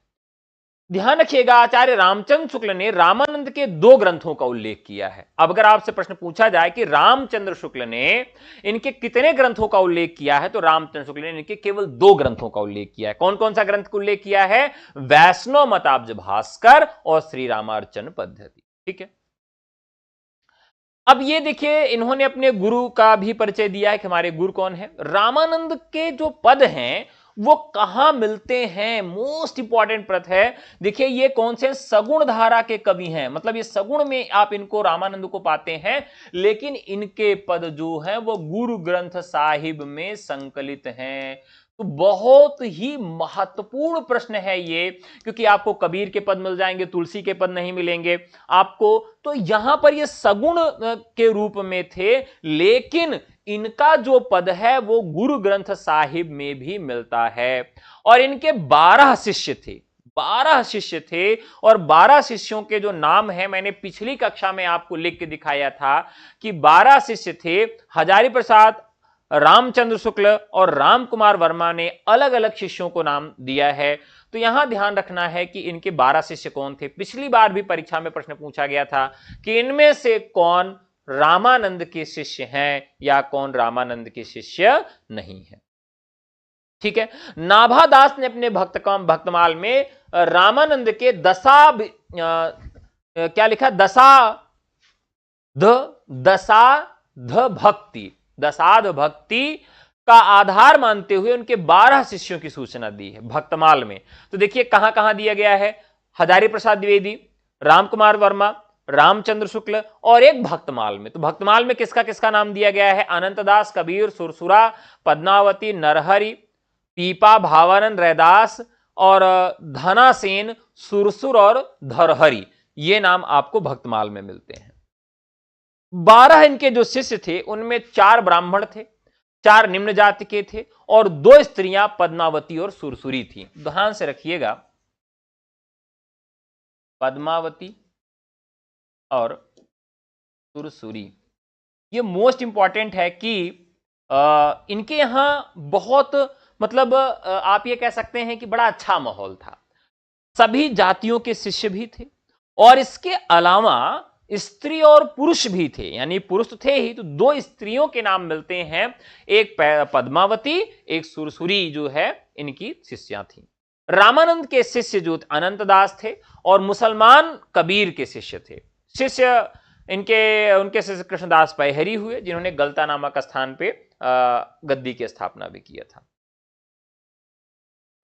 S1: ध्यान रखिएगा आचार्य रामचंद्र शुक्ल ने रामानंद के 2 ग्रंथों का उल्लेख किया है। अब अगर आपसे प्रश्न पूछा जाए कि रामचंद्र शुक्ल ने इनके कितने ग्रंथों का उल्लेख किया है, तो रामचंद्र शुक्ल ने इनके केवल 2 ग्रंथों का उल्लेख किया है। कौन कौन सा ग्रंथ का उल्लेख किया है? वैष्णव मताब्ज भास्कर और श्री रामार्चन पद्धति, ठीक है। अब ये देखिए इन्होंने अपने गुरु का भी परिचय दिया है कि हमारे गुरु कौन है। रामानंद के जो पद हैं वो कहां मिलते हैं? मोस्ट इंपॉर्टेंट प्रश्न है। देखिए ये कौन से सगुण धारा के कवि हैं, मतलब ये सगुण में आप इनको रामानंद को पाते हैं, लेकिन इनके पद जो हैं वो गुरु ग्रंथ साहिब में संकलित हैं। तो बहुत ही महत्वपूर्ण प्रश्न है ये, क्योंकि आपको कबीर के पद मिल जाएंगे, तुलसी के पद नहीं मिलेंगे आपको। तो यहां पर ये सगुण के रूप में थे, लेकिन इनका जो पद है वो गुरु ग्रंथ साहिब में भी मिलता है। और इनके 12 शिष्य थे, 12 शिष्य थे। और 12 शिष्यों के जो नाम है मैंने पिछली कक्षा में आपको लिख के दिखाया था कि 12 शिष्य थे। हजारी प्रसाद, रामचंद्र शुक्ल और राम कुमार वर्मा ने अलग अलग शिष्यों को नाम दिया है। तो यहां ध्यान रखना है कि इनके 12 शिष्य कौन थे। पिछली बार भी परीक्षा में प्रश्न पूछा गया था कि इनमें से कौन रामानंद के शिष्य हैं या कौन रामानंद के शिष्य नहीं है, ठीक है। नाभादास ने अपने भक्तमाल में रामानंद के क्या लिखा? दशाध भक्ति का आधार मानते हुए उनके 12 शिष्यों की सूचना दी है भक्तमाल में। तो देखिए कहां कहां दिया गया है? हजारी प्रसाद द्विवेदी, राम कुमार वर्मा, रामचंद्र शुक्ल, और एक भक्तमाल में। तो भक्तमाल में किसका किसका नाम दिया गया है? अनंतदास, कबीर, सुरसुरा, पद्मावती, नरहरि, पीपा, भावानंद, रैदास और धनासेन, सुरसुर और धरहरि, ये नाम आपको भक्तमाल में मिलते हैं। 12 इनके जो शिष्य थे उनमें 4 ब्राह्मण थे, 4 निम्न जाति के थे और 2 स्त्रियां पद्मावती और सुरसुरी थी। ध्यान से रखिएगा, पद्मावती और सुरसुरी, ये मोस्ट इंपॉर्टेंट है कि इनके यहां बहुत मतलब आप ये कह सकते हैं कि बड़ा अच्छा माहौल था। सभी जातियों के शिष्य भी थे और इसके अलावा स्त्री और पुरुष भी थे, यानी पुरुष तो थे ही, तो 2 स्त्रियों के नाम मिलते हैं, एक पद्मावती, एक सुरसुरी जो है इनकी शिष्या थी। रामानंद के शिष्य जो अनंतदास थे और मुसलमान कबीर के शिष्य थे। शिष्य उनके शिष्य कृष्णदास पैहरी हुए, जिन्होंने गलता नामक स्थान पे गद्दी की स्थापना भी किया था।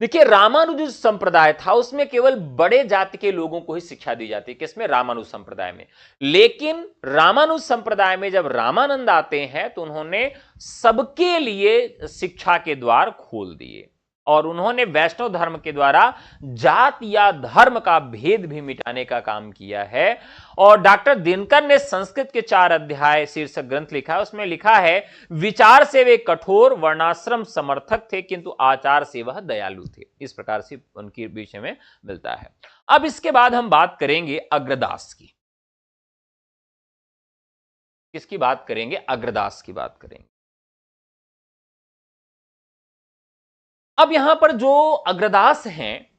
S1: देखिए, रामानुज संप्रदाय था उसमें केवल बड़े जाति के लोगों को ही शिक्षा दी जाती है, किसमें? रामानुज संप्रदाय में। लेकिन रामानुज संप्रदाय में जब रामानंद आते हैं तो उन्होंने सबके लिए शिक्षा के द्वार खोल दिए और उन्होंने वैष्णव धर्म के द्वारा जात या धर्म का भेद भी मिटाने का काम किया है। और डॉक्टर दिनकर ने संस्कृत के 4 अध्याय शीर्षक ग्रंथ लिखा है, उसमें लिखा है, विचार से वे कठोर वर्णाश्रम समर्थक थे किंतु आचार से वह दयालु थे। इस प्रकार से उनके विषय में मिलता है। अब इसके बाद हम बात करेंगे अग्रदास की। किसकी बात करेंगे? अग्रदास की बात करेंगे। अब यहां पर जो अग्रदास हैं,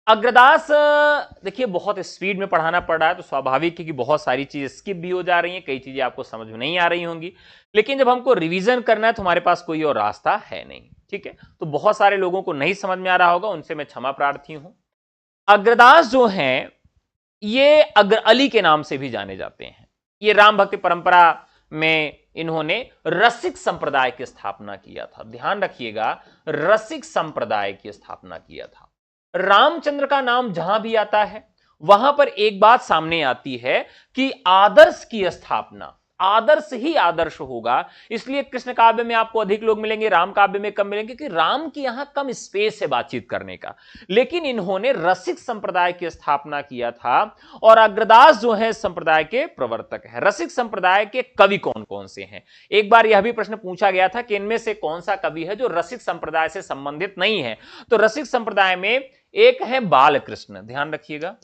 S1: अग्रदास देखिए बहुत स्पीड में पढ़ाना पड़ रहा है तो स्वाभाविक है कि बहुत सारी चीजें स्किप भी हो जा रही हैं, कई चीजें आपको समझ में नहीं आ रही होंगी, लेकिन जब हमको रिवीजन करना है तो हमारे पास कोई और रास्ता है नहीं, ठीक है। तो बहुत सारे लोगों को नहीं समझ में आ रहा होगा, उनसे मैं क्षमा प्रार्थी हूं। अग्रदास जो हैं ये अग्र अली के नाम से भी जाने जाते हैं। ये राम भक्ति परंपरा में इन्होंने रसिक संप्रदाय की स्थापना किया था। ध्यान रखिएगा, रसिक संप्रदाय की स्थापना किया था। रामचंद्र का नाम जहां भी आता है वहां पर एक बात सामने आती है कि आदर्श की स्थापना, आदर्श ही आदर्श होगा। इसलिए कृष्ण काव्य में आपको अधिक लोग मिलेंगे, राम काव्य में कम मिलेंगे, क्योंकि राम की यहां कम स्पेस है बातचीत करने का। लेकिन इन्होंने रसिक संप्रदाय की स्थापना किया था और अग्रदास जो है संप्रदाय के प्रवर्तक है। रसिक संप्रदाय के कवि कौन कौन से हैं? एक बार यह भी प्रश्न पूछा गया था कि इनमें से कौन सा कवि है जो रसिक संप्रदाय से संबंधित नहीं है। तो रसिक संप्रदाय में एक है बालकृष्ण। ध्यान रखिएगा,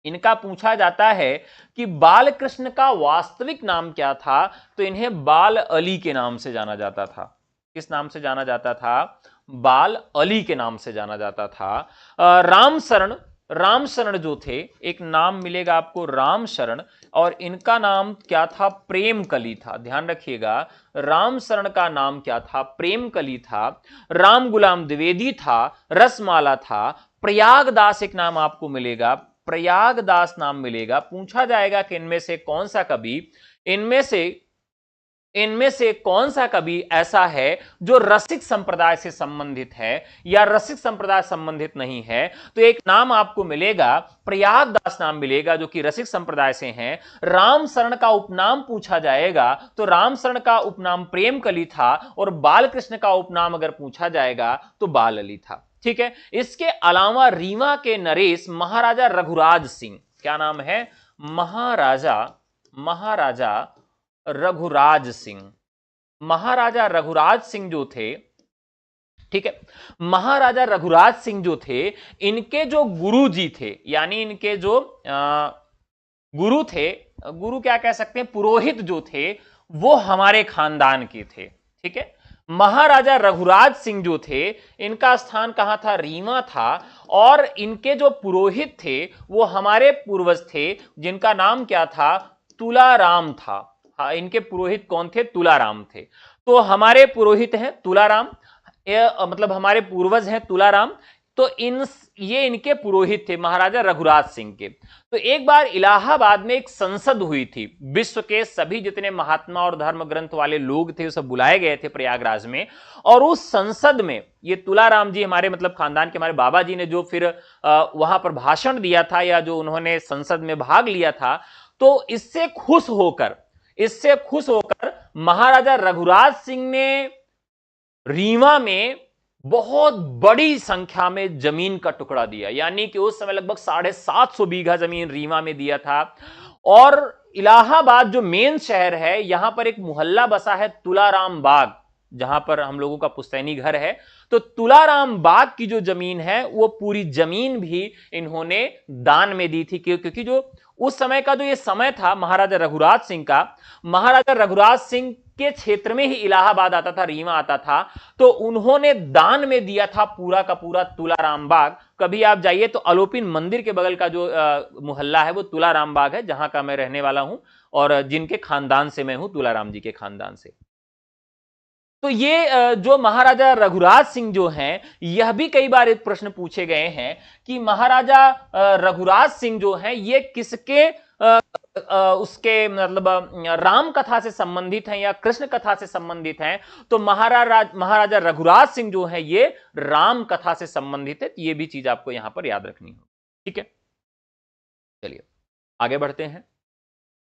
S1: इनका पूछा जाता है कि बालकृष्ण का वास्तविक नाम क्या था, तो इन्हें बाल अली के नाम से जाना जाता था। किस नाम से जाना जाता था? बाल अली के नाम से जाना जाता था। राम शरण जो थे, एक नाम मिलेगा आपको राम शरण, और इनका नाम क्या था? प्रेमकली था। ध्यान रखिएगा, राम शरण का नाम क्या था? प्रेमकली था। राम गुलाम द्विवेदी था, रसमाला था। प्रयागदास एक नाम आपको मिलेगा, प्रयागदास नाम मिलेगा। पूछा जाएगा कि इनमें से कौन सा कवि, इनमें से कौन सा कवि ऐसा है जो रसिक संप्रदाय से संबंधित है या रसिक संप्रदाय संबंधित नहीं है, तो एक नाम आपको मिलेगा, प्रयागदास नाम मिलेगा, जो कि रसिक संप्रदाय से हैं। राम शरण का उपनाम पूछा जाएगा तो राम शरण का उपनाम प्रेमकली था और बालकृष्ण का उपनाम अगर पूछा जाएगा तो बाल अली था, ठीक है। इसके अलावा रीवा के नरेश महाराजा रघुराज सिंह, क्या नाम है? महाराजा रघुराज सिंह। महाराजा रघुराज सिंह जो थे, ठीक है, महाराजा रघुराज सिंह जो थे, इनके जो गुरु जी थे, यानी इनके जो गुरु थे, गुरु क्या कह सकते हैं, पुरोहित जो थे, वो हमारे खानदान के थे, ठीक है। महाराजा रघुराज सिंह जो थे, इनका स्थान कहां था? रीवा था। और इनके जो पुरोहित थे वो हमारे पूर्वज थे, जिनका नाम क्या था? तुलाराम था। हाँ, इनके पुरोहित कौन थे? तुलाराम थे। तो हमारे पुरोहित हैं तुलाराम, मतलब हमारे पूर्वज हैं तुलाराम। तो ये इनके पुरोहित थे महाराजा रघुराज सिंह के। तो एक बार इलाहाबाद में एक संसद हुई थी, विश्व के सभी जितने महात्मा और धर्म ग्रंथ वाले लोग थे सब बुलाए गए थे प्रयागराज में। और उस संसद में ये तुलाराम जी हमारे मतलब खानदान के हमारे बाबा जी ने जो फिर वहां पर भाषण दिया था या जो उन्होंने संसद में भाग लिया था, तो इससे खुश होकर महाराजा रघुराज सिंह ने रीवा में बहुत बड़ी संख्या में जमीन का टुकड़ा दिया, यानी कि उस समय लगभग 750 बीघा जमीन रीवा में दिया था। और इलाहाबाद जो मेन शहर है, यहां पर एक मोहल्ला बसा है तुलाराम बाग, जहां पर हम लोगों का पुश्तैनी घर है। तो तुलाराम बाग की जो जमीन है वो पूरी जमीन भी इन्होंने दान में दी थी, क्योंकि जो उस समय का जो ये समय था महाराजा रघुराज सिंह का, महाराजा रघुराज सिंह के क्षेत्र में ही इलाहाबाद आता था, रीवा आता था, तो उन्होंने दान में दिया था पूरा का पूरा तुलाराम बाग। कभी आप जाइए तो अलोपिन मंदिर के बगल का जो मोहल्ला है वो तुलाराम बाग है, जहां का मैं रहने वाला हूं और जिनके खानदान से मैं हूं, तुलाराम जी के खानदान से। तो ये जो महाराजा रघुराज सिंह जो हैं, यह भी कई बार एक प्रश्न पूछे गए हैं कि महाराजा रघुराज सिंह जो हैं ये किसके उसके मतलब राम कथा से संबंधित हैं या कृष्ण कथा से संबंधित हैं। तो महाराजा रघुराज सिंह जो है ये राम कथा से संबंधित है। ये भी चीज आपको यहां पर याद रखनी होगी, ठीक है। चलिए आगे बढ़ते हैं।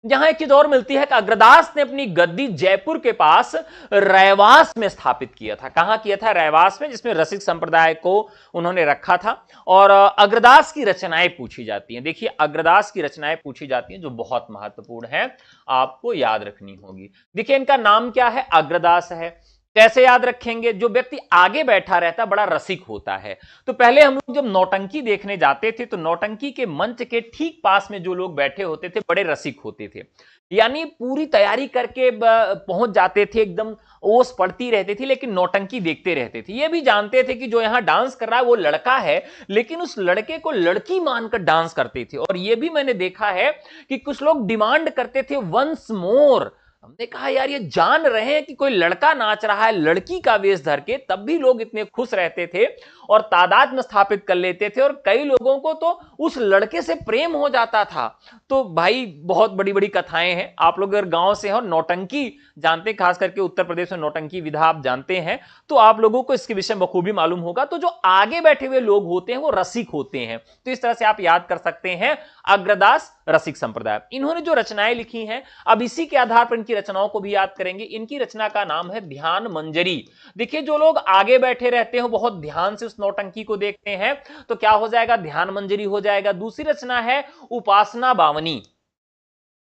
S1: यहां एक चीज और मिलती है कि अग्रदास ने अपनी गद्दी जयपुर के पास रैवास में स्थापित किया था। कहां किया था? रैवास में, जिसमें रसिक संप्रदाय को उन्होंने रखा था। और अग्रदास की रचनाएं पूछी जाती हैं। देखिए अग्रदास की रचनाएं पूछी जाती हैं जो बहुत महत्वपूर्ण है, आपको याद रखनी होगी। देखिए इनका नाम क्या है? अग्रदास है। कैसे याद रखेंगे? जो व्यक्ति आगे बैठा रहता बड़ा रसिक होता है। तो पहले हम लोग जब नौटंकी देखने जाते थे तो नौटंकी के मंच के ठीक पास में जो लोग बैठे होते थे बड़े रसिक होते थे, यानी पूरी तैयारी करके पहुंच जाते थे, एकदम ओस पड़ती रहती थी, लेकिन नौटंकी देखते रहते थे। ये भी जानते थे कि जो यहां डांस कर रहा है वो लड़का है, लेकिन उस लड़के को लड़की मानकर डांस करते थे। और ये भी मैंने देखा है कि कुछ लोग डिमांड करते थे वंस मोर। हमने कहा यार ये जान रहे हैं कि कोई लड़का नाच रहा है लड़की का वेश धर के, तब भी लोग इतने खुश रहते थे और तादाद में स्थापित कर लेते थे, और कई लोगों को तो उस लड़के से प्रेम हो जाता था। तो भाई बहुत बड़ी बड़ी कथाएं हैं। आप लोग अगर गांव से हो, नौटंकी जानते हैं, खास करके उत्तर प्रदेश में नौटंकी विधा आप जानते हैं, तो आप लोगों को इसके विषय में बखूबी मालूम होगा। तो जो आगे बैठे हुए लोग होते हैं वो रसिक होते हैं। तो इस तरह से आप याद कर सकते हैं अग्रदास रसिक संप्रदाय। इन्होंने जो रचनाएं लिखी हैं, अब इसी के आधार पर इनकी रचनाओं को भी याद करेंगे। इनकी रचना का नाम है ध्यान मंजरी। देखिए जो लोग आगे बैठे रहते हैं बहुत ध्यान से उस नौटंकी को देखते हैं, तो क्या हो जाएगा? ध्यान मंजरी हो जाएगा। दूसरी रचना है उपासना बावनी।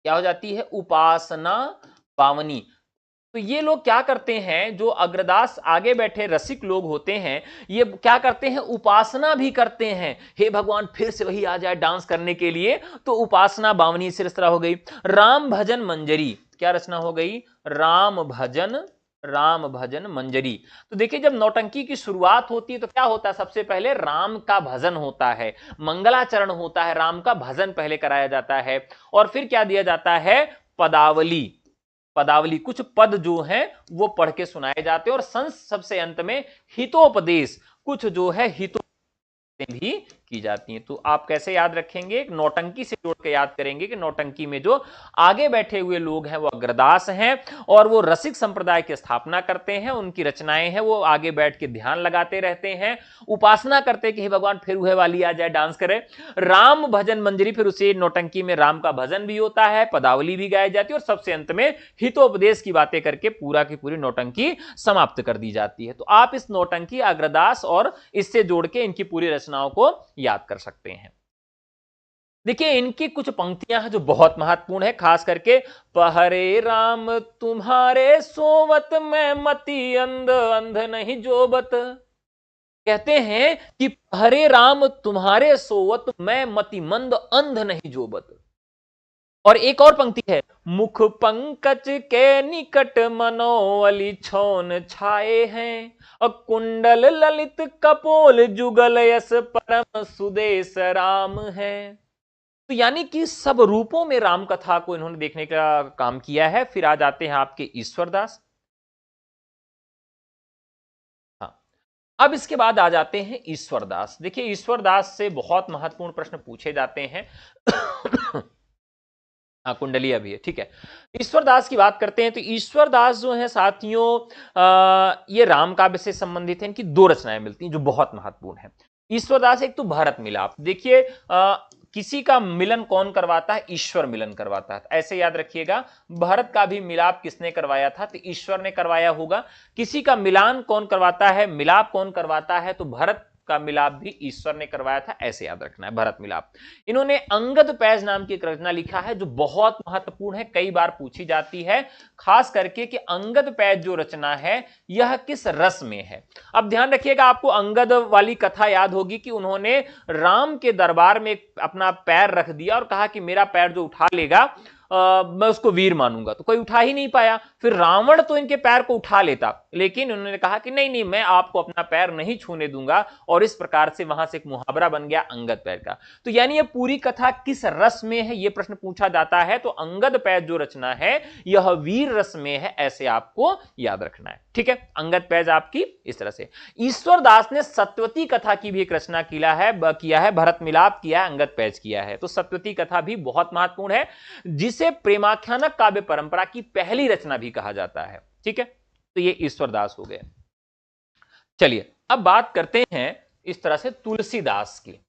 S1: क्या हो जाती है? उपासना बावनी। तो ये लोग क्या करते हैं, जो अग्रदास आगे बैठे रसिक लोग होते हैं, ये क्या करते हैं? उपासना भी करते हैं। हे भगवान फिर से वही आ जाए डांस करने के लिए, तो उपासना बावनी से रचना हो गई। राम भजन मंजरी, क्या रचना हो गई? राम भजन मंजरी। तो देखिए जब नौटंकी की शुरुआत होती है तो क्या होता है? सबसे पहले राम का भजन होता है, मंगलाचरण होता है, राम का भजन पहले कराया जाता है। और फिर क्या दिया जाता है? पदावली, कुछ पद जो हैं वो पढ़ के सुनाए जाते हैं। और सबसे अंत में हितोपदेश, कुछ जो है हितो भी की जाती हैं। तो आप कैसे याद रखेंगे? नौटंकी से जोड़ के याद करेंगे कि नौटंकी में जो आगे बैठे हुए लोग हैं वो अग्रदास हैं और वो रसिक संप्रदाय की स्थापना करते हैं। उनकी रचनाएं हैं वो आगे बैठ के ध्यान लगाते रहते हैं, उपासना करते हैं कि हे भगवान फिर वह वाली आ जाए डांस करे। राम भजन मंजरी, फिर उसी नौटंकी में राम का भजन भी होता है, पदावली भी गाई जाती है और सबसे अंत में हितोपदेश की बातें करके पूरा की पूरी नौटंकी समाप्त कर दी जाती है। तो आप इस नौटंकी, अग्रदास और इससे जोड़ के इनकी पूरी रचनाओं को याद कर सकते हैं। देखिए इनकी कुछ पंक्तियां हैं जो बहुत महत्वपूर्ण है, खास करके पहरे राम तुम्हारे सोवत मैं मति अंध अंध नहीं जोबत। कहते हैं कि पहरे राम तुम्हारे सोवत मैं मति मंद अंध नहीं जोबत। और एक और पंक्ति है, मुख पंकज के निकट मनोवली छौन छाए हैं और कुंडल ललित कपोल जुगल यस परम सुदेश राम है। तो यानी कि सब रूपों में राम कथा को इन्होंने देखने का काम किया है। फिर आ जाते हैं आपके ईश्वरदास। अब इसके बाद आ जाते हैं ईश्वरदास। देखिए ईश्वरदास से बहुत महत्वपूर्ण प्रश्न पूछे जाते हैं। हाँ, कुंडलिया भी है, ठीक है। ईश्वरदास की बात करते हैं तो ईश्वरदास जो है साथियों, ये राम काव्य से संबंधित है। इनकी दो रचनाएं मिलती हैं जो बहुत महत्वपूर्ण है। ईश्वरदास एक तो भरत मिलाप। देखिए किसी का मिलन कौन करवाता है? ईश्वर मिलन करवाता है। ऐसे याद रखिएगा, भरत का भी मिलाप किसने करवाया था? तो ईश्वर ने करवाया होगा। किसी का मिलान कौन करवाता है, मिलाप कौन करवाता है? तो भरत का मिलाप भी ईश्वर ने करवाया था। ऐसे याद रखना है, भरत मिलाप। इन्होंने अंगद पैज नाम की एक रचना लिखा है जो बहुत महत्वपूर्ण है, कई बार पूछी जाती है, खास करके कि अंगद पैज जो रचना है यह किस रस में है। अब ध्यान रखिएगा, आपको अंगद वाली कथा याद होगी कि उन्होंने राम के दरबार में अपना पैर रख दिया और कहा कि मेरा पैर जो उठा लेगा मैं उसको वीर मानूंगा। तो कोई उठा ही नहीं पाया। फिर रावण तो इनके पैर को उठा लेता, लेकिन उन्होंने कहा कि नहीं नहीं, मैं आपको अपना पैर नहीं छूने दूंगा, और इस प्रकार से वहां से एक मुहावरा बन गया अंगद पैर का। तो यानी ये पूरी कथा किस रस में है, यह प्रश्न पूछा जाता है। तो अंगद पैज जो रचना है यह वीर रस में है, ऐसे आपको याद रखना है, ठीक है। अंगद पैज आपकी इस तरह से। ईश्वरदास ने सत्यवती कथा की भी एक रचना किया है, भरत मिलाप किया है, अंगद पैज किया है। तो सत्यवती कथा भी बहुत महत्वपूर्ण है, जिसे प्रेमाख्यानक काव्य परंपरा की पहली रचना भी कहा जाता है, ठीक है। तो ये ईश्वरदास हो गए। चलिए अब बात करते हैं इस तरह से तुलसीदास की।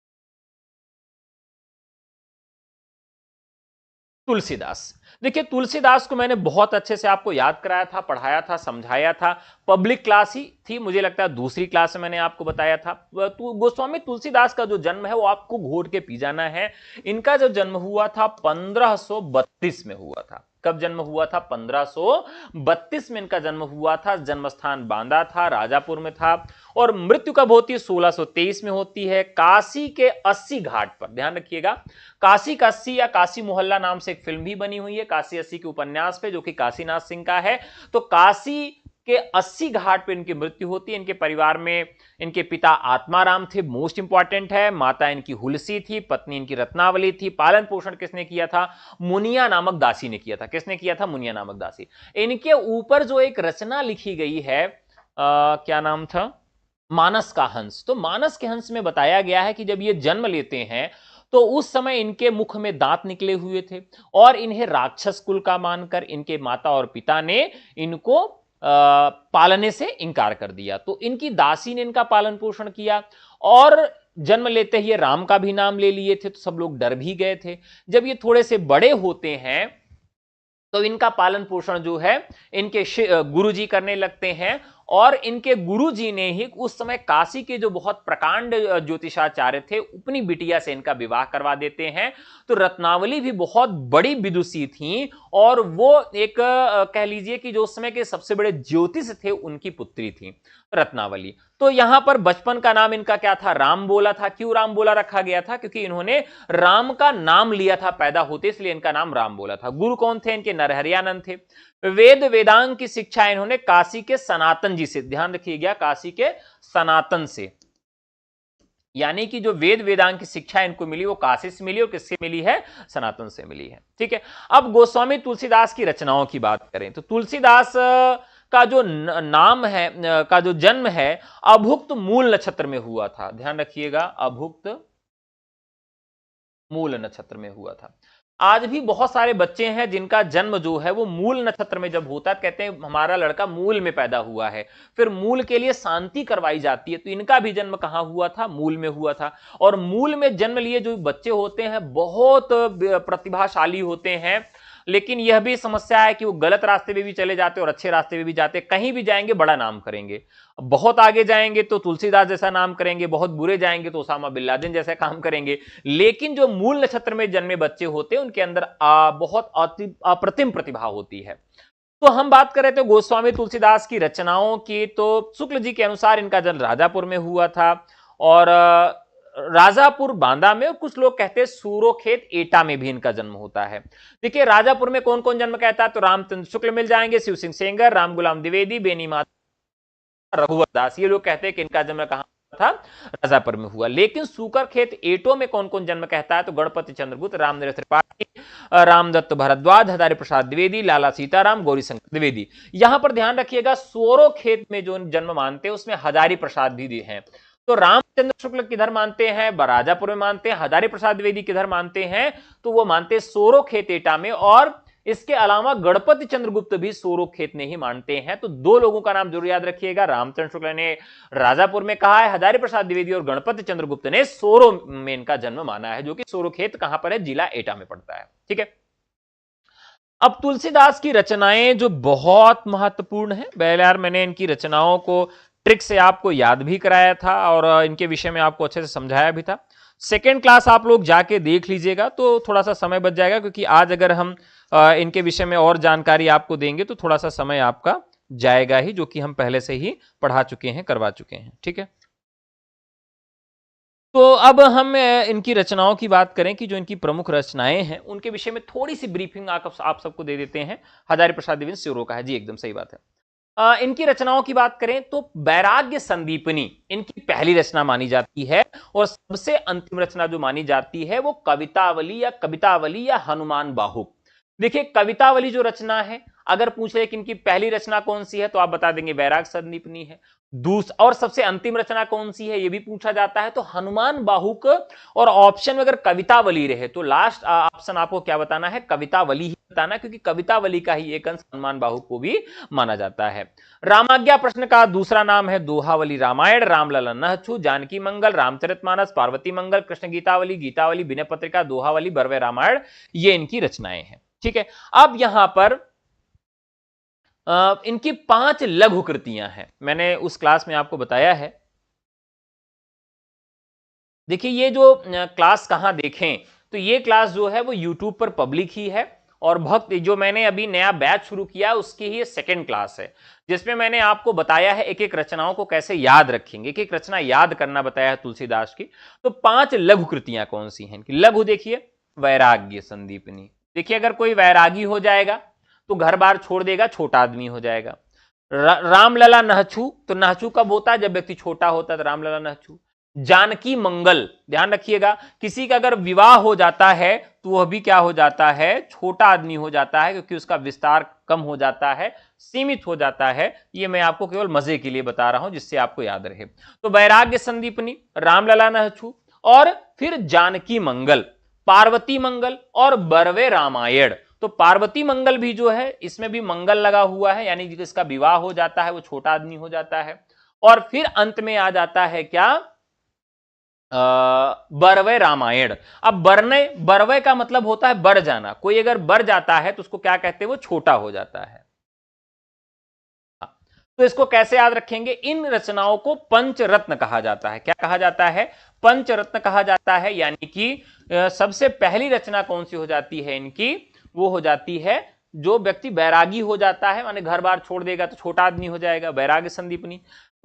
S1: तुलसीदास, देखिए तुलसीदास को मैंने बहुत अच्छे से आपको याद कराया था, पढ़ाया था, समझाया था। पब्लिक क्लास ही थी, मुझे लगता है दूसरी क्लास में मैंने आपको बताया था। गोस्वामी तुलसीदास का जो जन्म है वो आपको घोट के पी जाना है। इनका जो जन्म हुआ था 1532 में हुआ था। कब जन्म हुआ था? 1532 में इनका जन्म हुआ था। जन्म स्थान बांदा था, राजापुर में था, और मृत्यु कब होती है? 1623 में होती है, काशी के 80 घाट पर। ध्यान रखिएगा, काशी का 80 या काशी मोहल्ला नाम से एक फिल्म भी बनी हुई है काशी 80 के उपन्यास पे, जो कि काशीनाथ सिंह का है। तो काशी के 80 घाट पे इनकी मृत्यु होती है। इनके परिवार में इनके पिता आत्माराम थे, मोस्ट इंपॉर्टेंट है। माता इनकी हुलसी थी, पत्नी इनकी रत्नावली थी। पालन पोषण किसने किया था? मुनिया नामक दासी ने किया था। किसने किया था? मुनिया नामक दासी। इनके ऊपर जो एक रचना लिखी गई है, क्या नाम था? मानस का हंस। तो मानस के हंस में बताया गया है कि जब ये जन्म लेते हैं तो उस समय इनके मुख में दांत निकले हुए थे, और इन्हें राक्षस कुल का मानकर इनके माता और पिता ने इनको पालने से इंकार कर दिया। तो इनकी दासी ने इनका पालन पोषण किया, और जन्म लेते ही राम का भी नाम ले लिए थे। तो सब लोग डर भी गए थे। जब ये थोड़े से बड़े होते हैं तो इनका पालन पोषण जो है इनके गुरुजी करने लगते हैं, और इनके गुरुजी ने ही उस समय काशी के जो बहुत प्रकांड ज्योतिषाचार्य थे, अपनी बिटिया से इनका विवाह करवा देते हैं। तो रत्नावली भी बहुत बड़ी विदुषी थी, और वो एक कह लीजिए कि जो उस समय के सबसे बड़े ज्योतिष थे उनकी पुत्री थी रत्नावली। तो यहां पर बचपन का नाम इनका क्या था? राम बोला था। क्यों राम बोला रखा गया था? क्योंकि इन्होंने राम का नाम लिया था पैदा होते, इसलिए इनका नाम राम बोला था। गुरु कौन थे इनके? नरहरियानंद थे। वेद वेदांग की शिक्षा इन्होंने काशी के सनातन जी से, ध्यान रखिएगा, काशी के सनातन से, यानी कि जो वेद वेदांग की शिक्षा इनको मिली वो काशी से मिली, और किससे मिली है? सनातन से मिली है, ठीक है। अब गोस्वामी तुलसीदास की रचनाओं की बात करें तो तुलसीदास का जो नाम है, का जो जन्म है अभुक्त मूल नक्षत्र में हुआ था। ध्यान रखिएगा, अभुक्त मूल नक्षत्र में हुआ था। आज भी बहुत सारे बच्चे हैं जिनका जन्म जो है वो मूल नक्षत्र में जब होता है, कहते हैं हमारा लड़का मूल में पैदा हुआ है, फिर मूल के लिए शांति करवाई जाती है। तो इनका भी जन्म कहां हुआ था? मूल में हुआ था। और मूल में जन्म लिए जो बच्चे होते हैं बहुत प्रतिभाशाली होते हैं, लेकिन यह भी समस्या है कि वो गलत रास्ते पे भी चले जाते और अच्छे रास्ते पे भी जाते। कहीं भी जाएंगे बड़ा नाम करेंगे, बहुत आगे जाएंगे तो तुलसीदास जैसा नाम करेंगे, बहुत बुरे जाएंगे तो ओसामा बिन लादेन जैसा काम करेंगे। लेकिन जो मूल नक्षत्र में जन्मे बच्चे होते हैं उनके अंदर बहुत अप्रतिम प्रतिभा होती है। तो हम बात कर रहे थे गोस्वामी तुलसीदास की रचनाओं की। तो शुक्ल जी के अनुसार इनका जन्म राजापुर में हुआ था, और राजापुर बांदा में, और कुछ लोग कहते हैं सूरोखेत एटा में भी इनका जन्म होता है। देखिए राजापुर में कौन कौन जन्म कहता है? तो रामचंद्र शुक्ल मिल जाएंगे, शिव सिंह सेंगर, राम गुलाम द्विवेदी, बेनी माता, रघुवर दास। ये लोग कहते हैं कि इनका जन्म कहां था, राजापुर में हुआ। लेकिन सूकरखेत एटो में कौन कौन जन्म कहता है, तो गणपति चंद्रगुप्त, रामदेव त्रिपाठी, रामदत्त भारद्वाज, हजारी प्रसाद द्विवेदी, लाला सीताराम, गौरीशंकर द्विवेदी। यहां पर ध्यान रखिएगा, सोरोखेत में जो जन्म मानते हैं उसमें हजारी प्रसाद भी हैं। तो रामचंद्र शुक्ल किधर मानते हैं, राजापुर में मानते हैं। हजारी प्रसाद द्विवेदी किधर मानते हैं, तो वो मानते हैं सोरोखेत एटा में। और इसके अलावा गणपति चंद्रगुप्त भी सोरोखेत में ही मानते हैं। तो दो लोगों का नाम जरूर याद रखिएगा, रामचंद्र शुक्ल ने राजापुर में कहा है, हजारी प्रसाद द्विवेदी और गणपति चंद्रगुप्त ने सोरो में इनका जन्म माना है, जो कि सोरोखेत कहां पर है, जिला एटा में पड़ता है। ठीक है, अब तुलसीदास की रचनाएं जो बहुत महत्वपूर्ण है, यार मैंने इनकी रचनाओं को ट्रिक से आपको याद भी कराया था और इनके विषय में आपको अच्छे से समझाया भी था। सेकेंड क्लास आप लोग जाके देख लीजिएगा तो थोड़ा सा समय बच जाएगा, क्योंकि आज अगर हम इनके विषय में और जानकारी आपको देंगे तो थोड़ा सा समय आपका जाएगा ही, जो कि हम पहले से ही पढ़ा चुके हैं, करवा चुके हैं। ठीक है, तो अब हम इनकी रचनाओं की बात करें कि जो इनकी प्रमुख रचनाएं हैं उनके विषय में थोड़ी सी ब्रीफिंग आप सबको दे देते हैं। हजारी प्रसाद द्विवेदी सिरो का है जी, एकदम सही बात है। इनकी रचनाओं की बात करें तो वैराग्य संदीपनी इनकी पहली रचना मानी जाती है, और सबसे अंतिम रचना जो मानी जाती है वो कवितावली या हनुमान बाहुक। देखिए, कवितावली जो रचना है, अगर पूछे कि इनकी पहली रचना कौन सी है तो आप बता देंगे वैराग्य संदीपनी है। और सबसे अंतिम रचना कौन सी है ये भी पूछा जाता है तो हनुमान बाहुक। और ऑप्शन में अगर कवितावली रहे तो लास्ट ऑप्शन आपको क्या बताना है, कवितावली ही बताना, क्योंकि कवितावली का ही एक अंश हनुमान बाहुक को भी माना जाता है। रामाज्ञा प्रश्न का दूसरा नाम है दोहावली रामायण, रामलला नहछु, जानकी मंगल, रामचरितमानस, पार्वती मंगल, कृष्ण गीतावली, गीतावली, विनय पत्रिका, दोहावली, बरवे रामायण, ये इनकी रचनाएं हैं। ठीक है, अब यहां पर इनकी 5 लघु कृतियां हैं, मैंने उस क्लास में आपको बताया है। देखिए, ये जो क्लास कहां देखें, तो ये क्लास जो है वो यूट्यूब पर पब्लिक ही है, और भक्त जो मैंने अभी नया बैच शुरू किया उसकी ही सेकंड क्लास है, जिसमें मैंने आपको बताया है एक एक रचनाओं को कैसे याद रखेंगे, एक एक रचना याद करना बताया है तुलसीदास की। तो 5 लघु कृतियां कौन सी हैं इनकी। लघु देखिए, वैराग्य संदीपनी। देखिए, अगर कोई वैरागी हो जाएगा तो घर बार छोड़ देगा, छोटा आदमी हो जाएगा। रामलला नहछु, तो नहछु कब होता है, जब व्यक्ति छोटा होता है तो रामलला नहछु। जानकी मंगल, ध्यान रखिएगा, किसी का अगर विवाह हो जाता है तो वह भी क्या हो जाता है, छोटा आदमी हो जाता है, क्योंकि उसका विस्तार कम हो जाता है, सीमित हो जाता है। ये मैं आपको केवल मजे के लिए बता रहा हूं, जिससे आपको याद रहे। तो वैराग्य संदीपनी, रामलला नहछु, और फिर जानकी मंगल, पार्वती मंगल और बरवे रामायण। तो पार्वती मंगल भी जो है इसमें भी मंगल लगा हुआ है, यानी जिसका विवाह हो जाता है वो छोटा आदमी हो जाता है। और फिर अंत में आ जाता है क्या, बरवे रामायण। अब बरवे का मतलब होता है बढ़ जाना, कोई अगर बढ़ जाता है तो उसको क्या कहते हैं, वो छोटा हो जाता है। तो इसको कैसे याद रखेंगे, इन रचनाओं को पंचरत्न कहा जाता है। क्या कहा जाता है, पंचरत्न कहा जाता है। यानी कि सबसे पहली रचना कौन सी हो जाती है इनकी, वो हो जाती है जो व्यक्ति बैरागी हो जाता है, माने घर बार छोड़ देगा तो छोटा आदमी हो जाएगा, वैराग्य संदीपनी।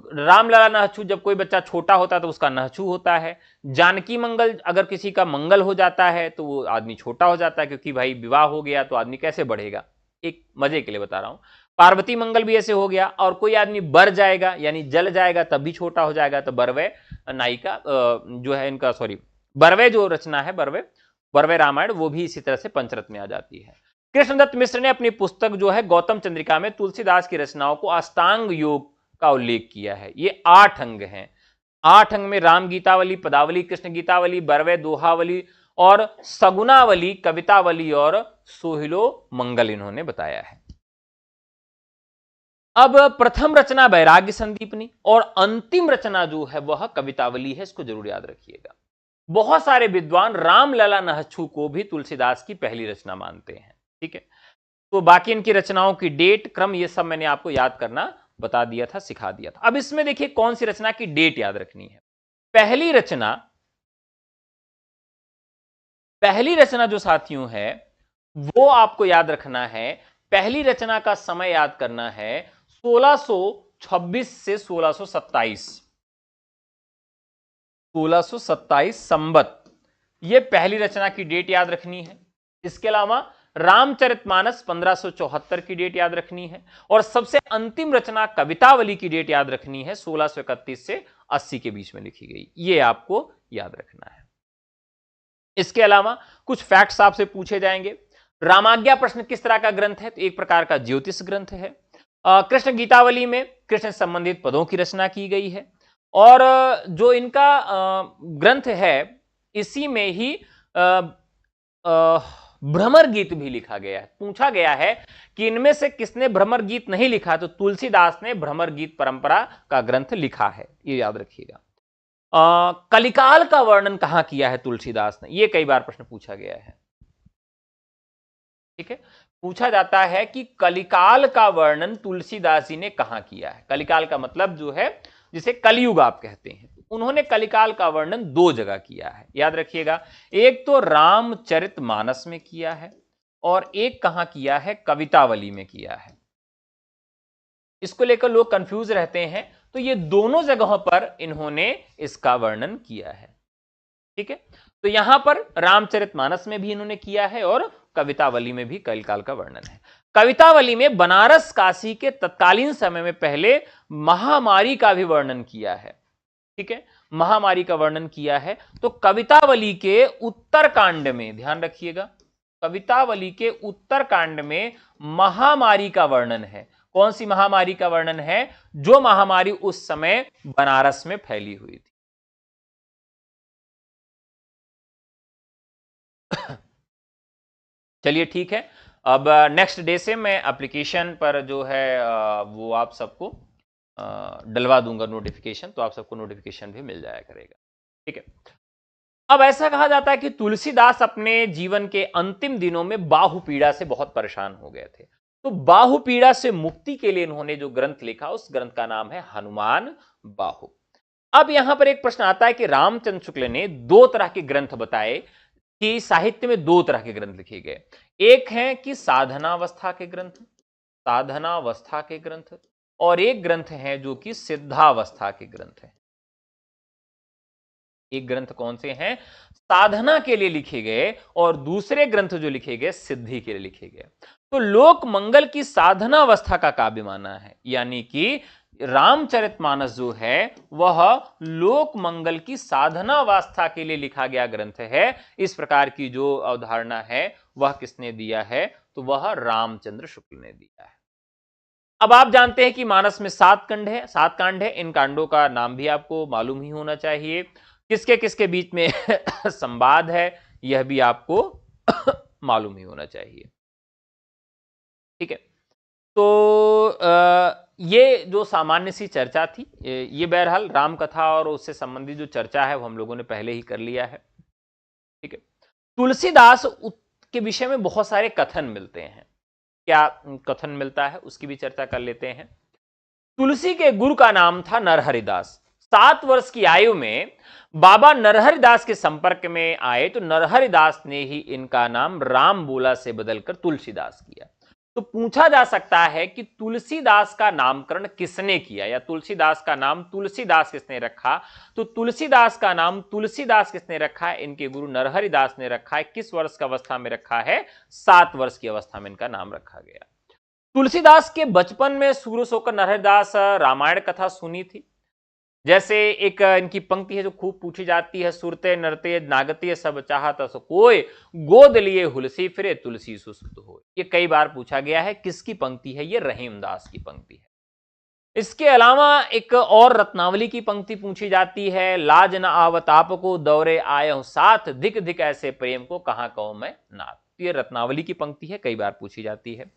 S1: रामलला नहछु, जब कोई बच्चा छोटा होता है तो उसका नहछु होता है। जानकी मंगल, अगर किसी का मंगल हो जाता है तो वो आदमी छोटा हो जाता है, क्योंकि भाई विवाह हो गया तो आदमी कैसे बढ़ेगा, एक मजे के लिए बता रहा हूं। पार्वती मंगल भी ऐसे हो गया, और कोई आदमी बर जाएगा यानी जल जाएगा तब भी छोटा हो जाएगा, तो बरवे नायिका जो है इनका, सॉरी बरवे जो रचना है, बरवे रामायण, वो भी इसी तरह से पंचरत्न में आ जाती है। कृष्णदत्त मिश्र ने अपनी पुस्तक जो है गौतम चंद्रिका में तुलसीदास की रचनाओं को अष्टांग योग का उल्लेख किया है। ये 8 अंग हैं। 8 अंग में राम गीतावली, पदावली, कृष्ण गीतावली, बरवे दोहावली और सगुनावली, कवितावली और सोहिलो मंगल इन्होंने बताया है। अब प्रथम रचना वैराग्य संदीपनी और अंतिम रचना जो है वह कवितावली है, इसको जरूर याद रखिएगा। बहुत सारे विद्वान रामलला नहछु को भी तुलसीदास की पहली रचना मानते हैं। ठीक है, तो बाकी इनकी रचनाओं की डेट, क्रम, ये सब मैंने आपको याद करना बता दिया था, सिखा दिया था। अब इसमें देखिए कौन सी रचना की डेट याद रखनी है। पहली रचना जो साथियों है वो आपको याद रखना है। पहली रचना का समय याद करना है 1626 से 1627, 1627 संबत, ये पहली रचना की डेट याद रखनी है। इसके अलावा रामचरितमानस 1574 की डेट याद रखनी है, और सबसे अंतिम रचना कवितावली की डेट याद रखनी है 1631 से 80 के बीच में लिखी गई। ये आपको याद रखना है। इसके अलावा कुछ फैक्ट्स आपसे पूछे जाएंगे। रामाज्ञा प्रश्न किस तरह का ग्रंथ है? तो एक प्रकार का ज्योतिष ग्रंथ है। कृष्ण गीतावली में कृष्ण संबंधित पदों की रचना की गई है और जो इनका ग्रंथ है इसी में ही भ्रमर गीत भी लिखा गया है। पूछा गया है कि इनमें से किसने भ्रमर गीत नहीं लिखा, तो तुलसीदास ने भ्रमर गीत परंपरा का ग्रंथ लिखा है, ये याद रखिएगा। कलिकाल का वर्णन कहां किया है तुलसीदास ने, यह कई बार प्रश्न पूछा गया है। ठीक है, पूछा जाता है कि कलिकाल का वर्णन तुलसीदास जी ने कहां किया है। कलिकाल का मतलब जो है जिसे कलयुग आप कहते हैं, उन्होंने कलिकाल का वर्णन 2 जगह किया है, याद रखिएगा। एक तो रामचरितमानस में किया है और एक कहां किया है, कवितावली में किया है। इसको लेकर लोग कंफ्यूज रहते हैं, तो ये दोनों जगहों पर इन्होंने इसका वर्णन किया है। ठीक है, तो यहां पर रामचरितमानस में भी इन्होंने किया है और कवितावली में भी कलिकाल का वर्णन है। कवितावली में बनारस काशी के तत्कालीन समय में पहले महामारी का भी वर्णन किया है। ठीक है, महामारी का वर्णन किया है। तो कवितावली के उत्तरकांड में ध्यान रखिएगा, कवितावली के उत्तरकांड में महामारी का वर्णन है। कौन सी महामारी का वर्णन है? जो महामारी उस समय बनारस में फैली हुई थी। चलिए ठीक है, अब नेक्स्ट डे से मैं एप्लीकेशन पर जो है वो आप सबको डलवा दूंगा नोटिफिकेशन, तो आप सबको नोटिफिकेशन भी मिल जाया करेगा। ठीक है, अब ऐसा कहा जाता है कि तुलसीदास अपने जीवन के अंतिम दिनों में बाहुपीड़ा से बहुत परेशान हो गए थे। तो बाहुपीड़ा से मुक्ति के लिए इन्होंने जो ग्रंथ लिखा उस ग्रंथ का नाम है हनुमान बाहु। अब यहां पर एक प्रश्न आता है कि रामचंद्र शुक्ल ने 2 तरह के ग्रंथ बताए कि साहित्य में 2 तरह के ग्रंथ लिखे गए। एक है कि साधनावस्था के ग्रंथ, साधनावस्था के ग्रंथ, और एक ग्रंथ है जो कि सिद्धावस्था के ग्रंथ है। एक ग्रंथ कौन से हैं? साधना के लिए लिखे गए, और दूसरे ग्रंथ जो लिखे गए सिद्धि के लिए लिखे गए। तो लोक मंगल की साधनावस्था का काव्य माना है, यानी कि रामचरितमानस जो है वह लोक मंगल की साधनावस्था के लिए लिखा गया ग्रंथ है। इस प्रकार की जो अवधारणा है वह किसने दिया है? तो वह रामचंद्र शुक्ल ने दिया है। अब आप जानते हैं कि मानस में 7 खंड है, 7 कांड है। इन कांडों का नाम भी आपको मालूम ही होना चाहिए। किसके किसके बीच में संवाद है यह भी आपको मालूम ही होना चाहिए। ठीक है, तो ये जो सामान्य सी चर्चा थी, ये बहरहाल राम कथा और उससे संबंधित जो चर्चा है वो हम लोगों ने पहले ही कर लिया है। ठीक है, तुलसीदास के विषय में बहुत सारे कथन मिलते हैं। क्या कथन मिलता है उसकी भी चर्चा कर लेते हैं। तुलसी के गुरु का नाम था नरहरिदास। 7 वर्ष की आयु में बाबा नरहरिदास के संपर्क में आए तो नरहरिदास ने ही इनका नाम राम बोला से बदलकर तुलसीदास किया। तो पूछा जा सकता है कि तुलसीदास का नामकरण किसने किया, या तुलसीदास का नाम तुलसीदास किसने रखा? तो तुलसीदास का नाम तुलसीदास किसने रखा है? इनके गुरु नरहरिदास ने रखा है। किस वर्ष की अवस्था में रखा है? 7 वर्ष की अवस्था में इनका नाम रखा गया। तुलसीदास के बचपन में सूरज होकर नरहरिदास रामायण कथा सुनी थी। जैसे एक इनकी पंक्ति है जो खूब पूछी जाती है, सुरते नरते नागते सब चाहत सो कोय, गोद लिए हुलसी फिरे तुलसी सुसुत हो। ये कई बार पूछा गया है। किसकी पंक्ति है? ये रहीमदास की पंक्ति है। इसके अलावा एक और रत्नावली की पंक्ति पूछी जाती है, लाज न आवत आपको दौरे आयो साथ, धिक धिक ऐसे प्रेम को कहां कहूं मैं नाथ। ये रत्नावली की पंक्ति है, कई बार पूछी जाती है।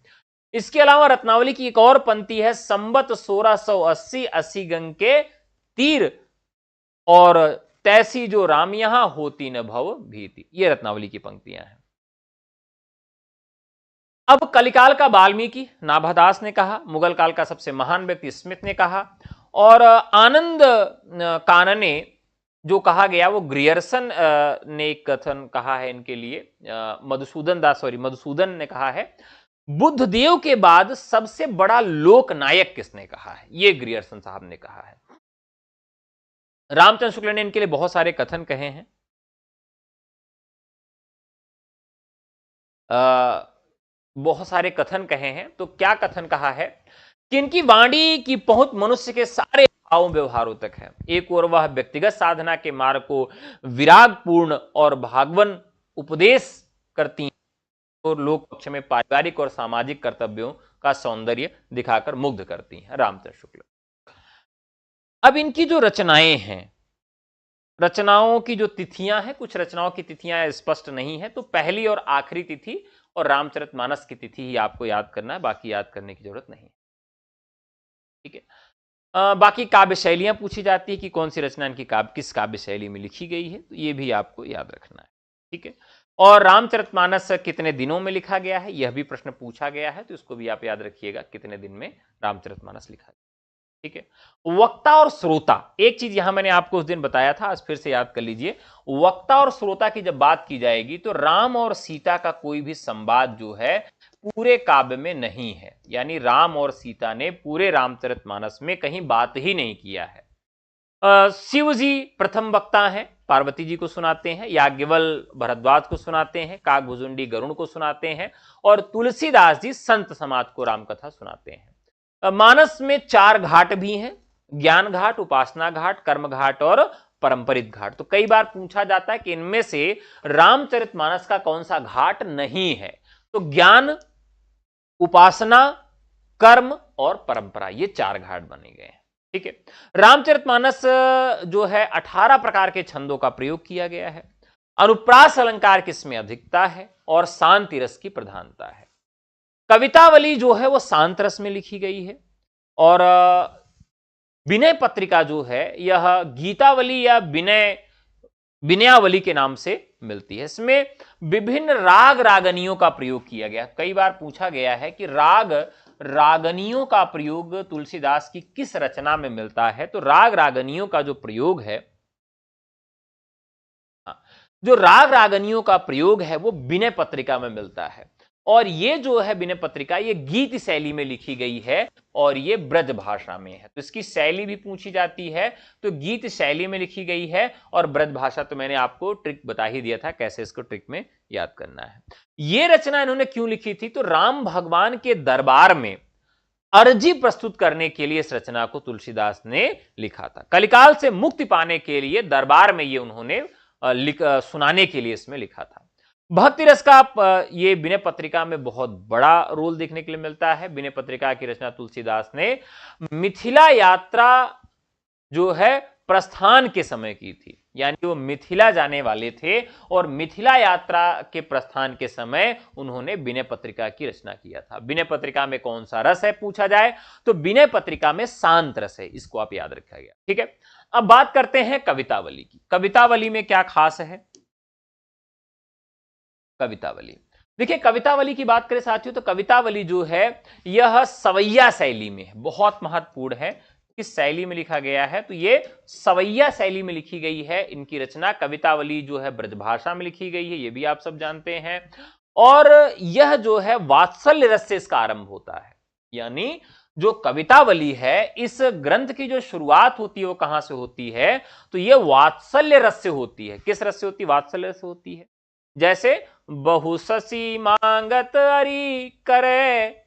S1: इसके अलावा रत्नावली की एक और पंक्ति है, संबत 1680 अस्सी गंग के तीर और तैसी जो राम यहां होती न भव भीति। ये रत्नावली की पंक्तियां हैं। अब कलिकाल का वाल्मीकि नाभादास ने कहा, मुगल काल का सबसे महान व्यक्ति स्मिथ ने कहा, और आनंद कानने जो कहा गया वो ग्रियर्सन ने एक कथन कहा है इनके लिए। मधुसूदन ने कहा है, बुद्ध देव के बाद सबसे बड़ा लोक नायक किसने कहा है? ये ग्रियर्सन साहब ने कहा है। रामचंद्र शुक्ल ने इनके लिए बहुत सारे कथन कहे हैं। बहुत सारे कथन कहे हैं। तो क्या कथन कहा है कि इनकी वाणी की पहुंच मनुष्य के सारे भावों व्यवहारों तक है। एक और वह व्यक्तिगत साधना के मार्ग को विरागपूर्ण और भागवन उपदेश करती हैं और लोक पक्ष में पारिवारिक और सामाजिक कर्तव्यों का सौंदर्य दिखाकर मुग्ध करती हैं। रामचंद्र शुक्ल। अब इनकी जो रचनाएं हैं, रचनाओं की जो तिथियां हैं, कुछ रचनाओं की तिथियां स्पष्ट नहीं है, तो पहली और आखिरी तिथि और रामचरितमानस की तिथि ही आपको याद करना है, बाकी याद करने की जरूरत नहीं। ठीक है। बाकी काव्य शैलियां पूछी जाती है कि कौन सी रचना इनकी किस काव्य शैली में लिखी गई है, तो ये भी आपको याद रखना है। ठीक है। और रामचरितमानस कितने दिनों में लिखा गया है, यह भी प्रश्न पूछा गया है, तो इसको भी आप याद रखिएगा, कितने दिन में रामचरितमानस लिखा गया। ठीक है। वक्ता और श्रोता, एक चीज यहां मैंने आपको उस दिन बताया था, आज फिर से याद कर लीजिए। वक्ता और श्रोता की जब बात की जाएगी तो राम और सीता का कोई भी संवाद जो है पूरे काव्य में नहीं है, यानी राम और सीता ने पूरे रामचरितमानस में कहीं बात ही नहीं किया है। शिव जी प्रथम वक्ता हैं, पार्वती जी को सुनाते हैं, याज्ञवल भरद्वाज को सुनाते हैं, काकभुजुंडी गरुण को सुनाते हैं, और तुलसीदास जी संत समाज को रामकथा सुनाते हैं। मानस में 4 घाट भी हैं, ज्ञान घाट, उपासना घाट, कर्म घाट और परंपरित घाट। तो कई बार पूछा जाता है कि इनमें से रामचरितमानस का कौन सा घाट नहीं है, तो ज्ञान, उपासना, कर्म और परंपरा, ये 4 घाट बने गए हैं। ठीक है। रामचरितमानस जो है 18 प्रकार के छंदों का प्रयोग किया गया है। अनुप्रास अलंकार किसमें अधिकता है और शांति रस की प्रधानता है। कवितावली जो है वो शांत रस में लिखी गई है, और विनय पत्रिका जो है यह गीतावली या विनयावली के नाम से मिलती है। इसमें विभिन्न राग रागनियों का प्रयोग किया गया। कई बार पूछा गया है कि राग रागनियों का प्रयोग तुलसीदास की किस रचना में मिलता है, तो राग रागनियों का जो प्रयोग है, जो राग रागनियों का प्रयोग है वो विनय पत्रिका में मिलता है, और ये जो है विनय पत्रिका ये गीत शैली में लिखी गई है और ये ब्रज भाषा में है। तो इसकी शैली भी पूछी जाती है, तो गीत शैली में लिखी गई है, और ब्रज भाषा तो मैंने आपको ट्रिक बता ही दिया था कैसे इसको ट्रिक में याद करना है। ये रचना इन्होंने क्यों लिखी थी, तो राम भगवान के दरबार में अर्जी प्रस्तुत करने के लिए इस रचना को तुलसीदास ने लिखा था। कलिकाल से मुक्ति पाने के लिए दरबार में ये उन्होंने सुनाने के लिए इसमें लिखा था। भक्ति रस का ये विनय पत्रिका में बहुत बड़ा रोल देखने के लिए मिलता है। विनय पत्रिका की रचना तुलसीदास ने मिथिला यात्रा जो है प्रस्थान के समय की थी, यानी वो मिथिला जाने वाले थे और मिथिला यात्रा के प्रस्थान के समय उन्होंने विनय पत्रिका की रचना किया था। विनय पत्रिका में कौन सा रस है पूछा जाए तो विनय पत्रिका में शांत रस है, इसको आप याद रखिएगा। ठीक है। अब बात करते हैं कवितावली की। कवितावली में क्या खास है। कवितावली, देखिए कवितावली की बात करें साथियों तो कवितावली जो है यह सवैया शैली में है, बहुत महत्वपूर्ण है। किस शैली में लिखा गया है, तो ये सवैया शैली में लिखी गई है। इनकी रचना कवितावली जो है ब्रजभाषा में लिखी गई है, ये भी आप सब जानते हैं। और यह जो है वात्सल्य रस से इसका आरंभ होता है, यानी जो कवितावली है इस ग्रंथ की जो शुरुआत होती है वो कहां से होती है, तो ये वात्सल्य रस से होती है। किस रस से होती है, वात्सल्य रस से होती है। जैसे बहुससी मांगत अरि करे,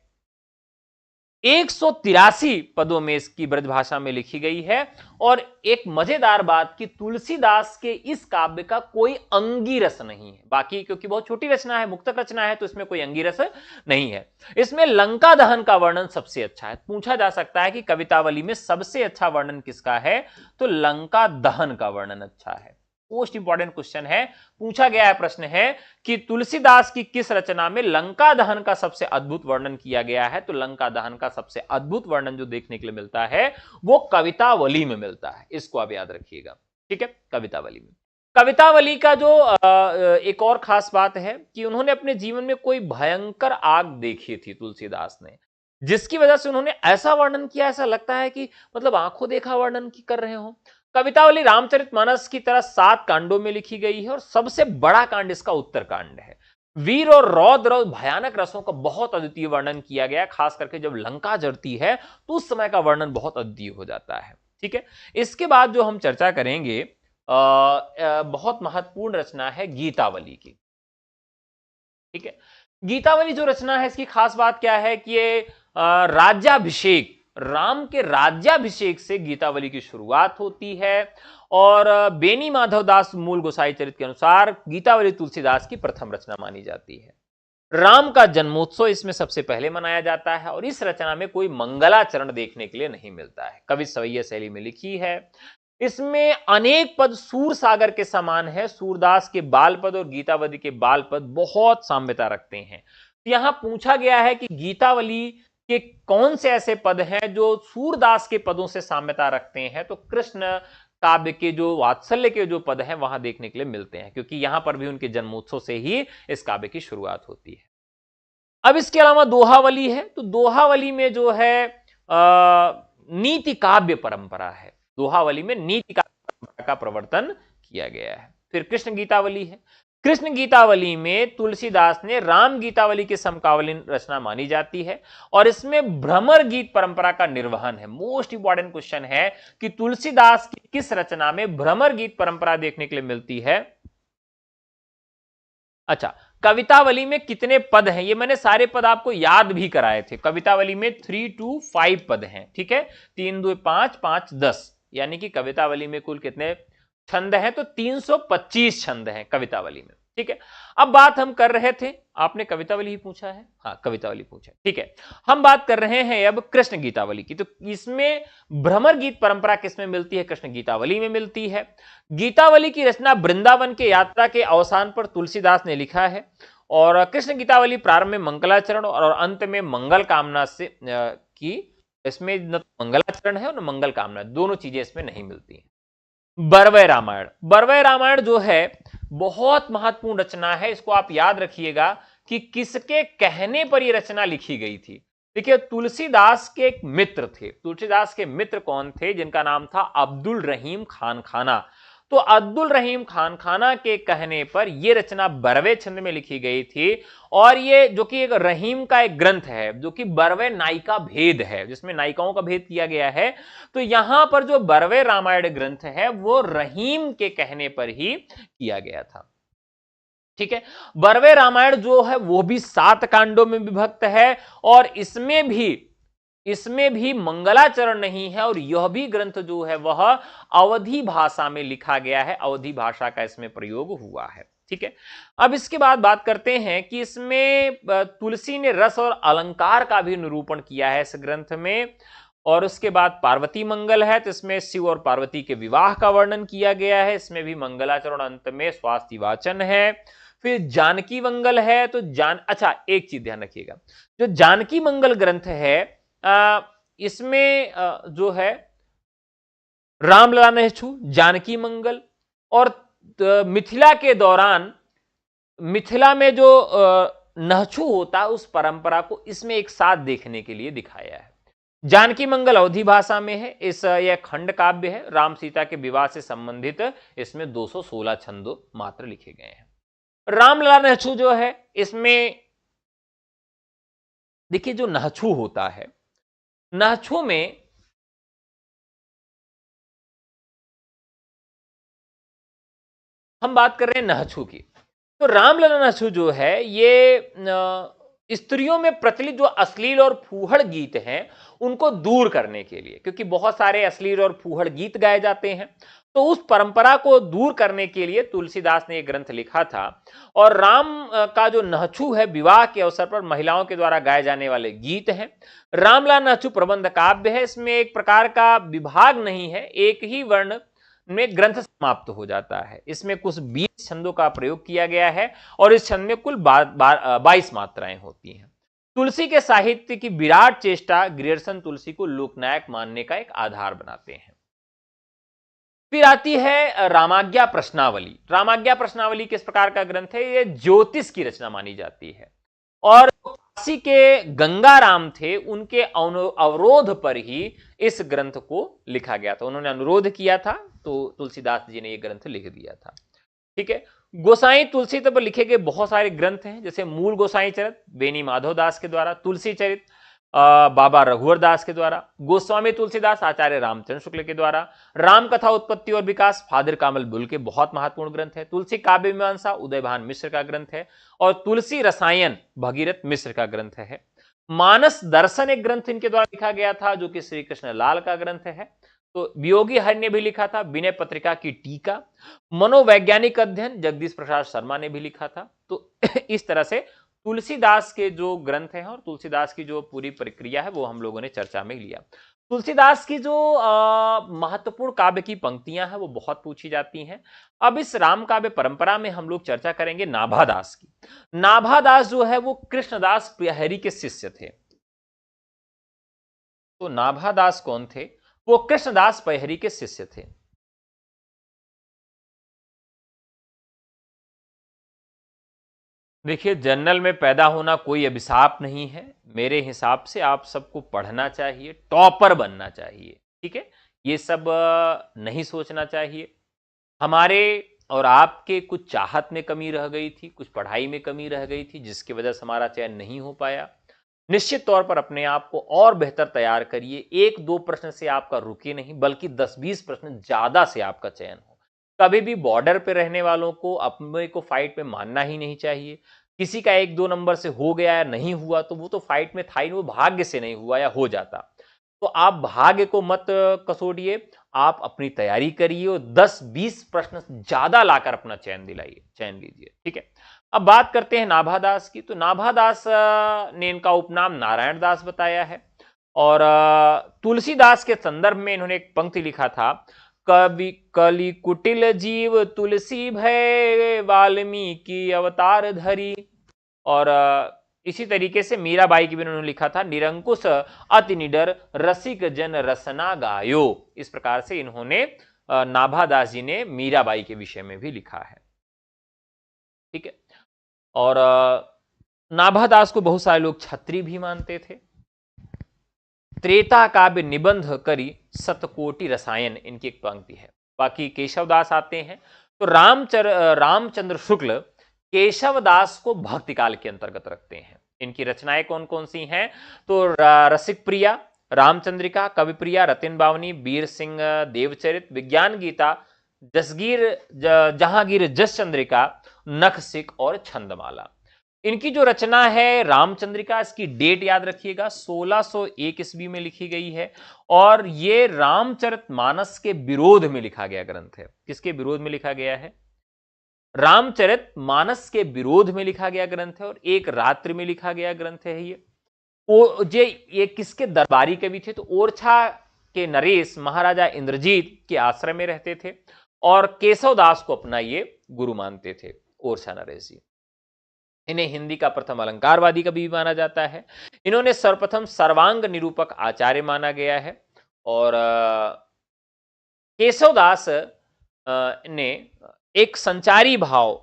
S1: 183 पदों में इसकी ब्रजभाषा में लिखी गई है। और एक मजेदार बात कि तुलसीदास के इस काव्य का कोई अंगी रस नहीं है। बाकी क्योंकि बहुत छोटी रचना है, मुक्तक रचना है, तो इसमें कोई अंगी रस नहीं है। इसमें लंका दहन का वर्णन सबसे अच्छा है। पूछा जा सकता है कि कवितावली में सबसे अच्छा वर्णन किसका है, तो लंका दहन का वर्णन अच्छा है। मोस्ट इंपॉर्टेंट क्वेश्चन है, पूछा गया है, प्रश्न है कि तुलसीदास की किस रचना में लंका दहन का सबसे अद्भुत वर्णन किया गया है, तो लंका दहन का सबसे अद्भुत वर्णन जो देखने के लिए मिलता है वो कवितावली में मिलता है। इसको आप याद रखिएगा। ठीक है। कवितावली में, कवितावली का जो एक और खास बात है कि उन्होंने अपने जीवन में कोई भयंकर आग देखी थी तुलसीदास ने, जिसकी वजह से उन्होंने ऐसा वर्णन किया, ऐसा लगता है कि मतलब आंखों देखा वर्णन कर रहे हो। कवितावली रामचरितमानस की तरह 7 कांडों में लिखी गई है और सबसे बड़ा कांड इसका उत्तरकांड है। वीर और रौद्र भयानक रसों का बहुत अद्वितीय वर्णन किया गया, खास करके जब लंका जड़ती है तो उस समय का वर्णन बहुत अद्वितीय हो जाता है। ठीक है। इसके बाद जो हम चर्चा करेंगे बहुत महत्वपूर्ण रचना है गीतावली की। ठीक है। गीतावली जो रचना है इसकी खास बात क्या है कि ये राज्याभिषेक राम के राज्याभिषेक से गीतावली की शुरुआत होती है और बेनी माधवदास मूल गोसाई चरित के अनुसार गीतावली तुलसीदास की प्रथम रचना मानी जाती है। राम का जन्मोत्सव इसमें सबसे पहले मनाया जाता है और इस रचना में कोई मंगलाचरण देखने के लिए नहीं मिलता है। कवि सवैया शैली में लिखी है। इसमें अनेक पद सूर सागर के समान है। सूरदास के बाल पद और गीतावली के बाल पद बहुत साम्यता रखते हैं। यहां पूछा गया है कि गीतावली के कौन से ऐसे पद हैं जो सूरदास के पदों से साम्यता रखते हैं, तो कृष्ण काव्य के जो वात्सल्य के जो पद हैं वहां देखने के लिए मिलते हैं, क्योंकि यहां पर भी उनके जन्मोत्सव से ही इस काव्य की शुरुआत होती है। अब इसके अलावा दोहावली है, तो दोहावली में जो है नीति काव्य परंपरा है। दोहावली में नीति काव्य परंपरा का प्रवर्तन किया गया है। फिर कृष्ण गीतावली है। कृष्ण गीतावली में तुलसीदास ने राम गीतावली के समकालीन रचना मानी जाती है और इसमें भ्रमर गीत परंपरा का निर्वहन है। मोस्ट इंपॉर्टेंट क्वेश्चन है कि तुलसीदास की किस रचना में भ्रमर गीत परंपरा देखने के लिए मिलती है। अच्छा, कवितावली में कितने पद हैं, ये मैंने सारे पद आपको याद भी कराए थे। कवितावली में 3 to 5 पद हैं, ठीक है, 3 2 5 5 10, यानी कि कवितावली में कुल कितने छंद हैं, तो 325 छंद हैं कवितावली में, ठीक है। अब बात हम कर रहे थे, आपने कवितावली ही पूछा है, हाँ कवितावली पूछा, ठीक है। हम बात कर रहे हैं अब कृष्ण गीतावली की। तो इसमें भ्रमर गीत परंपरा किसमें मिलती है, कृष्ण गीतावली में मिलती है। गीतावली की रचना वृंदावन के यात्रा के अवसान पर तुलसीदास ने लिखा है और कृष्ण गीतावली प्रारंभ में मंगलाचरण और अंत में मंगल कामना से की। इसमें न मंगलाचरण है और न मंगल कामना, दोनों चीजें इसमें नहीं मिलती हैं। बरवय रामायण, बरवय रामायण जो है बहुत महत्वपूर्ण रचना है। इसको आप याद रखिएगा कि किसके कहने पर यह रचना लिखी गई थी। देखिए, तुलसीदास के एक मित्र थे। तुलसीदास के मित्र कौन थे, जिनका नाम था अब्दुल रहीम खान खाना। तो अब्दुल रहीम खान खाना के कहने पर यह रचना बरवे छंद में लिखी गई थी और ये जो कि एक रहीम का एक ग्रंथ है, जो कि बरवे नायिका भेद है, जिसमें नायिकाओं का भेद किया गया है। तो यहां पर जो बरवे रामायण ग्रंथ है वो रहीम के कहने पर ही किया गया था, ठीक है। बरवे रामायण जो है वो भी 7 कांडों में विभक्त है और इसमें भी मंगलाचरण नहीं है और यह भी ग्रंथ जो है वह अवधी भाषा में लिखा गया है। अवधी भाषा का इसमें प्रयोग हुआ है, ठीक है। अब इसके बाद बात करते हैं कि इसमें तुलसी ने रस और अलंकार का भी निरूपण किया है इस ग्रंथ में। और उसके बाद पार्वती मंगल है, तो इसमें शिव और पार्वती के विवाह का वर्णन किया गया है। इसमें भी मंगलाचरण, अंत में स्वास्थ्य वाचन है। फिर जानकी मंगल है, तो अच्छा एक चीज ध्यान रखिएगा, जो जानकी मंगल ग्रंथ है इसमें जो है रामलला नहछू, जानकी मंगल और मिथिला के दौरान मिथिला में जो नहछू होता है उस परंपरा को इसमें एक साथ देखने के लिए दिखाया है। जानकी मंगल अवधी भाषा में है। यह खंड काव्य है। राम सीता के विवाह से संबंधित इसमें 216 छंदों मात्र लिखे गए हैं। रामलला नहछू जो है इसमें देखिए, जो नहछू होता है, नहछू में हम बात कर रहे हैं नहछू की, तो रामलला नहछू जो है ये स्त्रियों में प्रचलित जो अश्लील और फूहड़ गीत हैं उनको दूर करने के लिए, क्योंकि बहुत सारे अश्लील और फूहड़ गीत गाए जाते हैं, तो उस परंपरा को दूर करने के लिए तुलसीदास ने यह ग्रंथ लिखा था। और राम का जो नहछू है विवाह के अवसर पर महिलाओं के द्वारा गाए जाने वाले गीत हैं। रामलला नहछू प्रबंध काव्य है। इसमें एक प्रकार का विभाग नहीं है, एक ही वर्ण में ग्रंथ समाप्त हो जाता है। इसमें कुछ 20 छंदों का प्रयोग किया गया है और इस छंद में कुल 22 मात्राएं होती हैं। तुलसी के साहित्य की विराट चेष्टा ग्रियर्सन तुलसी को लोकनायक मानने का एक आधार बनाते हैं। फिर आती है रामाज्ञा प्रश्नावली। रामाज्ञा प्रश्नावली किस प्रकार का ग्रंथ है, यह ज्योतिष की रचना मानी जाती है और काशी के गंगाराम थे, उनके अवरोध पर ही इस ग्रंथ को लिखा गया था। उन्होंने अनुरोध किया था तो तुलसीदास जी ने यह ग्रंथ लिख दिया था, ठीक है। गोसाई तुलसी पर लिखे गए बहुत सारे ग्रंथ हैं, जैसे मूल गोसाई चरित बेनी माधव दास के द्वारा, तुलसी चरित बाबा रघुवर दास के द्वारा, गोस्वामी तुलसीदास आचार्य रामचंद्र शुक्ल के द्वारा, राम कथा उत्पत्ति और विकास फादर कामल बुल के बहुत महत्वपूर्ण ग्रंथ है, तुलसी काव्य मीमांसा उदयभान मिश्र का ग्रंथ है और तुलसी रसायन भगीरथ मिश्र का ग्रंथ है। मानस दर्शन एक ग्रंथ इनके द्वारा लिखा गया था जो कि श्री कृष्ण लाल का ग्रंथ है। तो वियोगी हरि ने भी लिखा था विनय पत्रिका की टीका। मनोवैज्ञानिक अध्ययन जगदीश प्रसाद शर्मा ने भी लिखा था। तो इस तरह से तुलसीदास के जो ग्रंथ हैं और तुलसीदास की जो पूरी प्रक्रिया है वो हम लोगों ने चर्चा में लिया। तुलसीदास की जो महत्वपूर्ण काव्य की पंक्तियां हैं वो बहुत पूछी जाती हैं। अब इस राम काव्य परंपरा में हम लोग चर्चा करेंगे नाभादास की। नाभादास जो है वो कृष्णदास प्रियहरि के शिष्य थे। तो नाभादास कौन थे? वो कृष्णदास प्रियहरि के शिष्य थे। देखिए, जर्नल में पैदा होना कोई अभिशाप नहीं है। मेरे हिसाब से आप सबको पढ़ना चाहिए, टॉपर बनना चाहिए। ठीक है, ये सब नहीं सोचना चाहिए। हमारे और आपके कुछ चाहत में कमी रह गई थी, कुछ पढ़ाई में कमी रह गई थी, जिसकी वजह से हमारा चयन नहीं हो पाया। निश्चित तौर पर अपने आप को और बेहतर तैयार करिए। एक दो प्रश्न से आपका रुके नहीं, बल्कि 10-20 प्रश्न ज्यादा से आपका चयन हो। कभी भी बॉर्डर पे रहने वालों को अपने को फाइट में मानना ही नहीं चाहिए। किसी का 1-2 नंबर से हो गया या नहीं हुआ तो वो तो फाइट में था ही, वो भाग्य से नहीं हुआ या हो जाता। तो आप भाग्य को मत कसोटिए, आप अपनी तैयारी करिए और 10-20 प्रश्न ज्यादा लाकर अपना चयन लीजिए। ठीक है, अब बात करते हैं नाभादास की। तो नाभादास ने इनका उपनाम नारायण दास बताया है। और तुलसीदास के संदर्भ में इन्होंने एक पंक्ति लिखा था, कवि कलि कुटिल जीव तुलसी भय वाल्मीकि अवतार धरी। और इसी तरीके से मीराबाई की भी उन्होंने लिखा था, निरंकुश अति निडर रसिक जन रसना गायो। इस प्रकार से इन्होंने नाभादास जी ने मीराबाई के विषय में भी लिखा है। ठीक है, और नाभादास को बहुत सारे लोग छत्री भी मानते थे। त्रेता काव्य निबंध करी सतकोटि रसायन, इनकी एक पंक्ति है। बाकी केशवदास आते हैं। तो रामचंद्र शुक्ल केशवदास को भक्ति काल के अंतर्गत रखते हैं। इनकी रचनाएं कौन कौन सी हैं? तो रसिक प्रिया, रामचंद्रिका, कविप्रिया, रतिन बावनी, वीर सिंह देवचरित, विज्ञान गीता, जहांगीर जस चंद्रिका, नखसिक और छंदमाला। इनकी जो रचना है रामचंद्रिका, इसकी डेट याद रखिएगा, 1601 ईस्वी में लिखी गई है। और ये रामचरितमानस के विरोध में लिखा गया ग्रंथ है। किसके विरोध में लिखा गया है? रामचरितमानस के विरोध में लिखा गया ग्रंथ है और एक रात्रि में लिखा गया ग्रंथ है ये किसके दरबारी कवि थे? तो ओरछा के नरेश महाराजा इंद्रजीत के आश्रय में रहते थे और केशवदास को अपना ये गुरु मानते थे, ओरछा नरेश जी। इन्हें हिंदी का प्रथम अलंकारवादी कवि भी माना जाता है। इन्होंने सर्वप्रथम सर्वांग निरूपक आचार्य माना गया है। और केशवदास ने एक संचारी भाव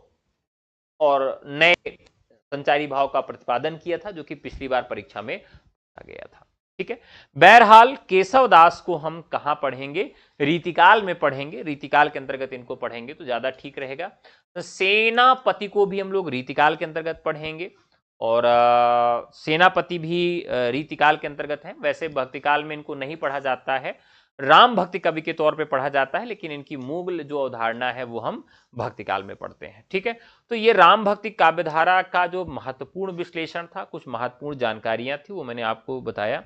S1: और नए संचारी भाव का प्रतिपादन किया था, जो कि पिछली बार परीक्षा में आ गया था। ठीक है, बहरहाल केशवदास को हम कहां पढ़ेंगे? रीतिकाल में पढ़ेंगे। रीतिकाल के अंतर्गत इनको पढ़ेंगे तो ज्यादा ठीक रहेगा। तो सेनापति को भी हम लोग रीतिकाल के अंतर्गत पढ़ेंगे और सेनापति भी रीतिकाल के अंतर्गत है। वैसे भक्तिकाल में इनको नहीं पढ़ा जाता है, राम भक्ति कवि के तौर पे पढ़ा जाता है, लेकिन इनकी मूल जो अवधारणा है वो हम भक्तिकाल में पढ़ते हैं। ठीक है, तो ये राम भक्ति काव्यधारा का जो महत्वपूर्ण विश्लेषण था, कुछ महत्वपूर्ण जानकारियां थी, वो मैंने आपको बताया।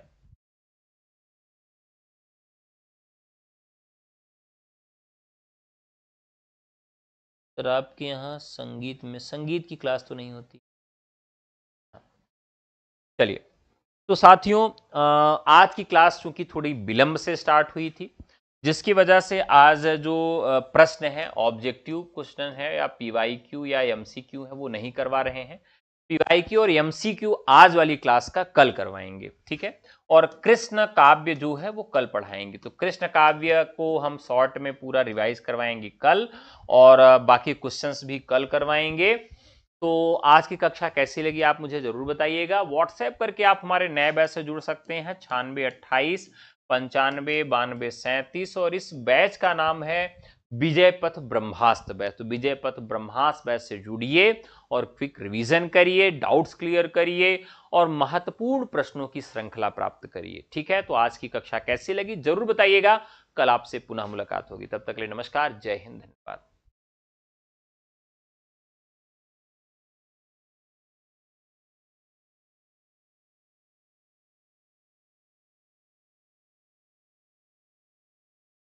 S1: सर आपके यहाँ संगीत की क्लास तो नहीं होती? चलिए, तो साथियों आज की क्लास चूंकि थोड़ी विलंब से स्टार्ट हुई थी, जिसकी वजह से आज जो प्रश्न है, ऑब्जेक्टिव क्वेश्चन है या पीवाईक्यू या एमसीक्यू है, वो नहीं करवा रहे हैं। पीवाईक्यू और एमसीक्यू आज वाली क्लास का कल करवाएंगे। ठीक है, और कृष्ण काव्य जो है वो कल पढ़ाएंगे। तो कृष्ण काव्य को हम शॉर्ट में पूरा रिवाइज करवाएंगे कल, और बाकी क्वेश्चंस भी कल करवाएंगे। तो आज की कक्षा कैसी लगी आप मुझे जरूर बताइएगा। व्हाट्सएप करके आप हमारे नए बैच से जुड़ सकते हैं, 9628 95 92 37। और इस बैच का नाम है विजय पथ ब्रह्मास्त्र बैच। तो विजय पथ ब्रह्मास्त्र बैच से जुड़िए और क्विक रिवीजन करिए, डाउट्स क्लियर करिए और महत्वपूर्ण प्रश्नों की श्रृंखला प्राप्त करिए। ठीक है, तो आज की कक्षा कैसी लगी जरूर बताइएगा। कल आपसे पुनः मुलाकात होगी, तब तक के लिए नमस्कार, जय हिंद, धन्यवाद।